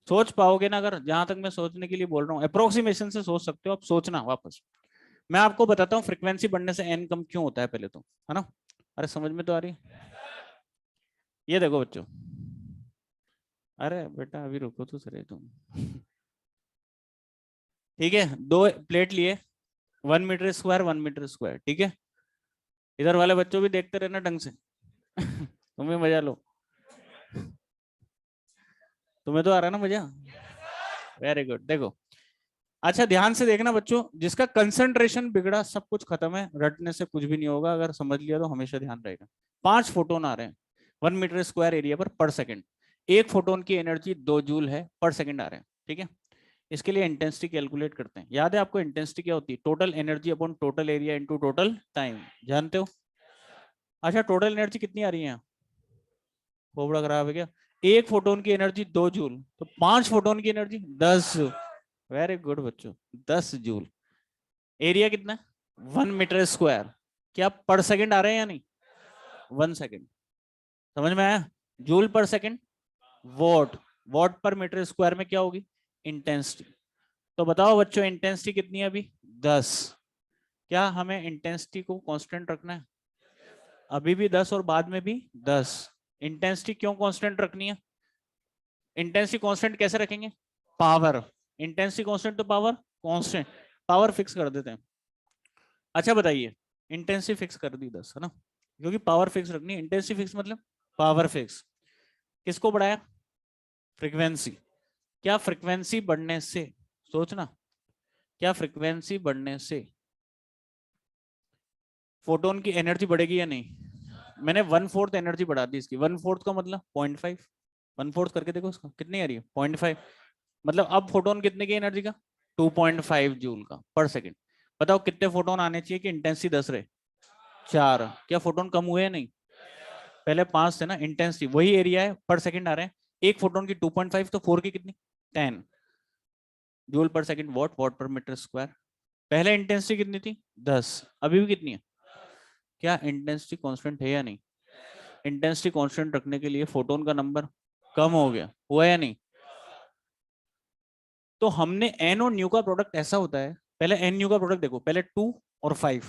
S1: सोच पाओगे ना, अगर जहां तक मैं सोचने के लिए बोल रहा हूँ, अप्रोक्सीमेशन से सोच सकते हो आप, सोचना वापस। मैं आपको बताता हूँ फ्रिक्वेंसी बढ़ने से एन कम क्यों होता है पहले तो, है ना। अरे समझ में तो आ रही है। ये देखो बच्चों, अरे बेटा अभी रुको तो सही तुम। ठीक है, दो प्लेट लिए, 1 मीटर स्क्वायर 1 मीटर स्क्वायर, ठीक है। इधर वाले बच्चों भी देखते रहना ढंग से। तुम्हें मजा लो, तुम्हें तो आ रहा है ना मजा। वेरी गुड, देखो अच्छा ध्यान से देखना बच्चों, जिसका कंसंट्रेशन बिगड़ा सब कुछ खत्म है, रटने से कुछ भी नहीं होगा, अगर समझ लिया तो हमेशा ध्यान रहेगा। 5 फोटोन आ रहे हैं 1 मीटर स्क्वायर एरिया पर सेकंड। एक फोटोन की एनर्जी 2 जूल है पर सेकंड आ रहे हैं, ठीक है। इसके लिए इंटेंसिटी कैलकुलेट करते हैं। याद है आपको इंटेंसिटी क्या होती है? Total energy upon total area into total time, जानते हो? अच्छा टोटल एनर्जी कितनी आ रही है? खोपड़ा खराब है क्या? एक फोटोन की एनर्जी 2 जूल, तो 5 फोटोन की एनर्जी 10 जूल। वेरी गुड बच्चों, 10 जूल। एरिया कितना? 1 मीटर स्क्वायर। क्या पर सेकंड आ रहे हैं या नहीं? 1 सेकंड, समझ में आया? जूल पर सेकंड, वॉट, वॉट पर मीटर स्क्वायर में क्या होगी? इंटेंसिटी। तो बताओ बच्चों इंटेंसिटी कितनी है अभी? 10। क्या हमें इंटेंसिटी को कांस्टेंट रखना है? अभी भी 10 और बाद में भी 10। इंटेंसिटी क्यों कांस्टेंट रखनी है? इंटेंसिटी कांस्टेंट कैसे रखेंगे? पावर। इंटेंसिटी कांस्टेंट तो पावर कांस्टेंट, पावर फिक्स कर देते हैं। अच्छा बताइए, इंटेंसिटी फिक्स कर दी 10 है ना, क्योंकि पावर फिक्स रखनी है। इंटेंसिटी फिक्स मतलब पावर फिक्स। किसको बढ़ाया? फ्रीक्वेंसी। क्या फ्रीक्वेंसी बढ़ने से, सोचना, क्या फ्रीक्वेंसी बढ़ने से फोटोन की एनर्जी बढ़ेगी या नहीं? मैंने 1/4 एनर्जी बढ़ा दी इसकी। 1/4 का मतलब 0.5, 1/4 करके देखो उसका कितनी आ रही है? 0.5। मतलब अब फोटोन कितने की एनर्जी का? 2.5 जूल का पर सेकंड। बताओ कितने फोटोन आने चाहिए कि इंटेंसिटी 10 रहे? 4। क्या फोटोन कम हुए या नहीं? पहले 5 थे ना। इंटेंसिटी वही एरिया है, पर सेकंड आ रहे हैं। एक फोटोन की 2.5, तो 4 की कितनी? 10 जूल पर सेकंड, वॉट, वॉट पर मीटर स्क्वायर। पहले इंटेंसिटी कितनी थी? 10। अभी भी कितनी है? क्या इंटेंसिटी कांस्टेंट है या नहीं? इंटेंसिटी कांस्टेंट रखने के लिए फोटोन का नंबर कम हो गया, हुआ या नहीं? तो हमने एन और न्यू का प्रोडक्ट ऐसा होता है, पहले एन न्यू का प्रोडक्ट देखो, पहले 2 और 5।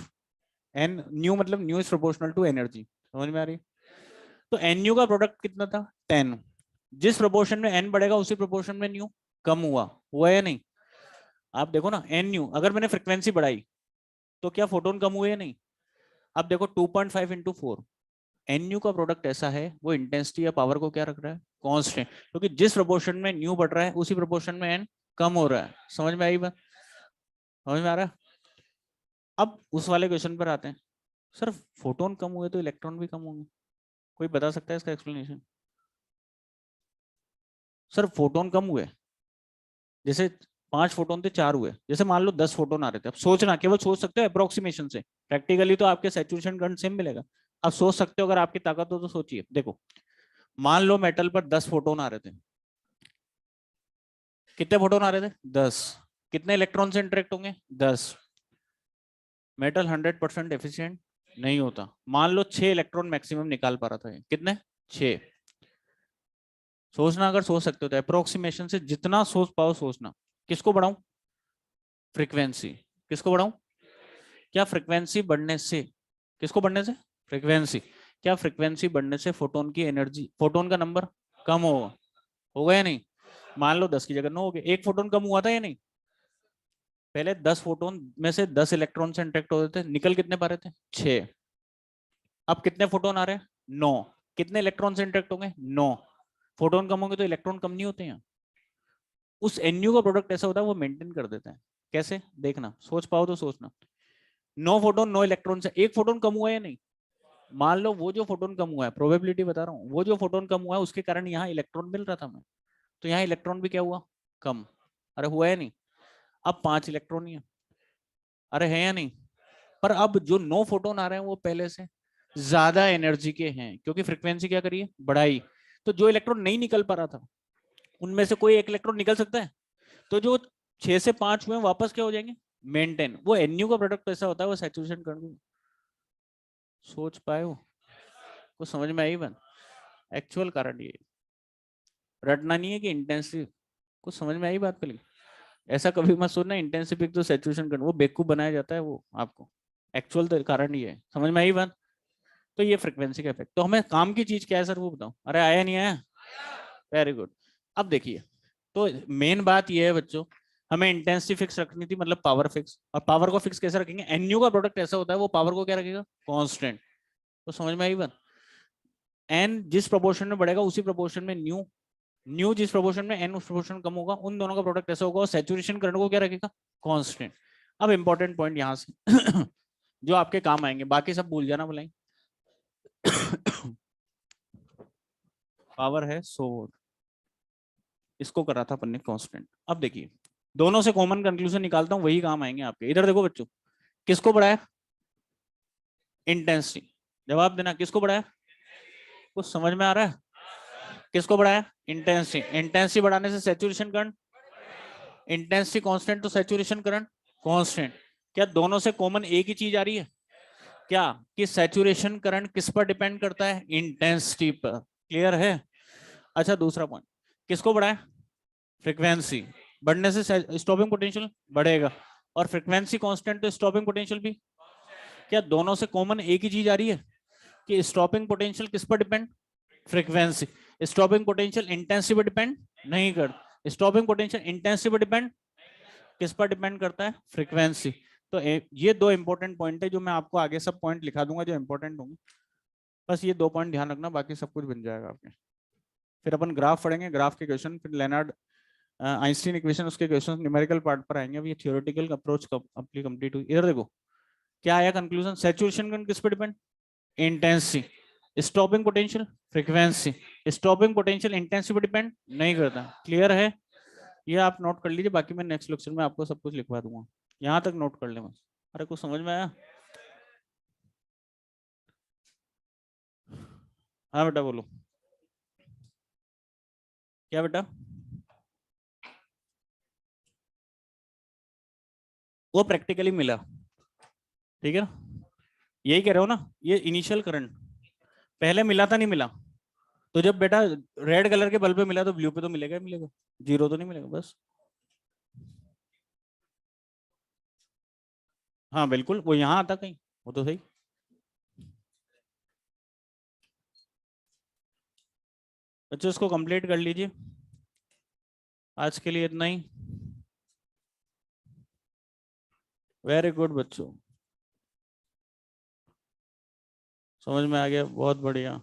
S1: एन न्यू मतलब nu is proportional to energy, समझ में आ रही? तो एन न्यू का प्रोडक्ट कितना था? 10। जिस प्रोपोर्शन में एन बढ़ेगा उसी प्रोपोर्शन में न्यू कम हुआ, हुआ या नहीं? आप देखो ना, एन न्यू अगर मैंने फ्रिक्वेंसी बढ़ाई तो क्या फोटोन कम हुए या नहीं? अब देखो 2.5 इंटू 4, एन न्यू का प्रोडक्ट ऐसा है, वो इंटेंसिटी या पावर को क्या रख रहा है? कांस्टेंट, क्योंकि जिस प्रोपोर्शन में न्यू बढ़ रहा है उसी प्रोपोर्शन में एन कम हो रहा है। समझ में आई बात? समझ में आ रहा है? अब उस वाले क्वेश्चन पर आते हैं। सर फोटोन कम हुए तो इलेक्ट्रॉन भी कम होंगे, कोई बता सकता है इसका एक्सप्लेनेशन? सर फोटोन कम हुए, जैसे 5 फोटोन थे 4 हुए, जैसे मान लो 10 फोटोन आ रहे थे। अब सोचना, केवल सोच सकते हो अप्रोक्सीमेशन से, प्रैक्टिकली तो आपके सैचुरेशन करंट सेम मिलेगा। अब सोच सकते हो, अगर आपकी ताकत हो तो सोचिए। देखो मान लो मेटल पर 10 फोटोन आ रहे थे। कितने फोटोन आ रहे थे? 10। कितने इलेक्ट्रॉन से इंटरेक्ट होंगे? 10। मेटल 100% एफिशिएंट नहीं होता। मान लो 6 इलेक्ट्रॉन मैक्सिमम निकाल पा रहा था ये। कितने? 6। सोचना, अगर सोच सकते हो तो अप्रोक्सीमेशन से जितना सोच पाओ सोचना। किसको बढ़ाऊं? फ्रीक्वेंसी। किसको बढ़ाऊं? क्या फ्रीक्वेंसी बढ़ने से, किसको बढ़ने से? फ्रीक्वेंसी। क्या फ्रीक्वेंसी बढ़ने से फोटोन की एनर्जी, फोटोन का नंबर कम होगा, होगा या नहीं? मान लो 10 की जगह 9 हो गए, एक फोटोन कम हुआ था या नहीं? पहले 10 फोटोन में से 10 इलेक्ट्रॉन से इंटरेक्ट होते थे, निकल कितने पा रहे थे? 6। अब कितने फोटोन आ रहे हैं? 9। कितने इलेक्ट्रॉन से इंटरेक्ट होंगे? 9। फोटोन कम होंगे तो इलेक्ट्रॉन कम नहीं होते हैं। उस एनयू का प्रोडक्ट ऐसा होता है, वो मेंटेन कर देते हैं। कैसे? देखना, सोच पाओ तो सोचना। 9 फोटोन 9 इलेक्ट्रॉन से एक फोटोन कम हुआ है या नहीं? मान लो वो जो फोटोन कम हुआ है, प्रोबेबिलिटी बता रहा हूँ, वो जो फोटोन कम हुआ है उसके कारण यहाँ इलेक्ट्रॉन मिल रहा था हमें, तो यहाँ इलेक्ट्रॉन भी क्या हुआ? कम। अरे हुआ है नहीं? अब 5 इलेक्ट्रॉन ही है, अरे है या नहीं? पर अब जो 9 फोटोन आ रहे हैं वो पहले से ज्यादा एनर्जी के हैं, क्योंकि फ्रीक्वेंसी क्या करिए? बढ़ाई। तो जो इलेक्ट्रॉन नहीं निकल पा रहा था उनमें से कोई एक इलेक्ट्रॉन निकल सकता है, तो जो 6 से 5 हुए वापस क्या हो जाएंगे? मेंटेन। वो एनयू का प्रोडक्ट ऐसा होता है, वो सैचुरेशन करंट। सोच पाए हो? कुछ समझ में आई बात? एक्चुअल कारण ये, रटना नहीं है कि इंटेंसिटी। कुछ समझ में आई बात? पहले ऐसा कभी मत सोचना इंटेंसिटी तो सैचुरेशन करंट, वो बेवकूफ बनाया जाता है वो आपको। एक्चुअल तो कारण ये है। समझ में आई बात? तो ये फ्रिक्वेंसी का इफेक्ट। तो हमें काम की चीज क्या है सर वो बताओ? अरे आया नहीं आया? Very good. अब देखिए, तो मेन बात ये है बच्चों, हमें इंटेंसिटी फिक्स रखनी थी, मतलब पावर फिक्स। और पावर को फिक्स कैसे रखेंगे? एनयू का प्रोडक्ट ऐसा होता है, वो पावर को क्या रखेगा? कांस्टेंट। तो समझ में आई बात? एन जिस प्रोपोर्शन में बढ़ेगा उसी प्रोपोर्शन में न्यू न्यू जिस प्रोपोर्शन में एन उस प्रोपोर्शन कम होगा, उन दोनों का प्रोडक्ट ऐसा होगा और सैचुरेशन करंट को क्या रखेगा, कांस्टेंट। अब इंपॉर्टेंट पॉइंट यहां से जो आपके काम आएंगे, बाकी सब भूल जाना बुलाई। पावर है 100 वोल्ट, इसको करा था अपन ने कांस्टेंट। अब देखिए दोनों से कॉमन कंक्लूजन निकालता हूं, वही काम आएंगे आपके। इधर देखो बच्चों, किसको बढ़ाया, इंटेंसिटी। जवाब देना, किसको बढ़ाया, कुछ समझ में आ रहा है, किसको बढ़ाया, इंटेंसिटी। इंटेंसिटी बढ़ाने से सैचुरेशन करंट, इंटेंसिटी कांस्टेंट तो सैचुरेशन करंट कांस्टेंट। क्या दोनों से कॉमन एक ही चीज आ रही है क्या, कि सैचुरेशन करंट किस पर डिपेंड करता है, इंटेंसिटी पर। क्लियर है। अच्छा दूसरा पॉइंट, किसको बढ़ाया, फ्रीक्वेंसी। बढ़ने से स्टॉपिंग पोटेंशियल बढ़ेगा, और फ्रीक्वेंसी कांस्टेंट तो स्टॉपिंग पोटेंशियल भी। क्या दोनों से कॉमन एक ही चीज आ रही है, कि स्टॉपिंग पोटेंशियल किस पर depend, frequency. Stopping potential intensity पर डिपेंड नहीं कर, स्टॉपिंग पोटेंशियल इंटेंसिटी पर डिपेंड किस पर डिपेंड करता है, फ्रीक्वेंसी। तो ये दो इंपॉर्टेंट पॉइंट है, जो मैं आपको आगे सब पॉइंट लिखा दूंगा जो इंपॉर्टेंट होंगे। बस ये 2 पॉइंट ध्यान रखना, बाकी सब कुछ बन जाएगा आपके। फिर अपन ग्राफ पढ़ेंगे, ग्राफ के क्वेश्चन, फिर लेनार्ड आइंस्टीन इक्वेशन, उसके क्वेश्चन न्यूमेरिकल पार्ट पर आएंगे। अभी ये थियोरेटिकल अप्रोच कंप्लीट हुई। इधर देखो क्या आया कंक्लूजन, सैचुरेशन करंट किस पर depend, intensity. Stopping potential frequency, stopping potential intensity पर डिपेंड नहीं करता। क्लियर है, ये आप नोट कर लीजिए, बाकी मैं नेक्स्ट लेक्चर में आपको सब कुछ लिखवा दूंगा। यहाँ तक नोट कर ले बस। अरे कुछ समझ में आया, हाँ बेटा बोलो, क्या बेटा, वो प्रैक्टिकली मिला, ठीक है ना, यही कह रहे हो ना, ये इनिशियल करंट पहले मिला था नहीं मिला, तो जब बेटा रेड कलर के बल्ब पे मिला तो ब्लू पे तो मिलेगा ही मिलेगा, जीरो तो नहीं मिलेगा बस। हाँ बिल्कुल, वो यहाँ आता कहीं, वो तो सही। बच्चों इसको कंप्लीट कर लीजिए, आज के लिए इतना ही। वेरी गुड बच्चों, समझ में आ गया, बहुत बढ़िया।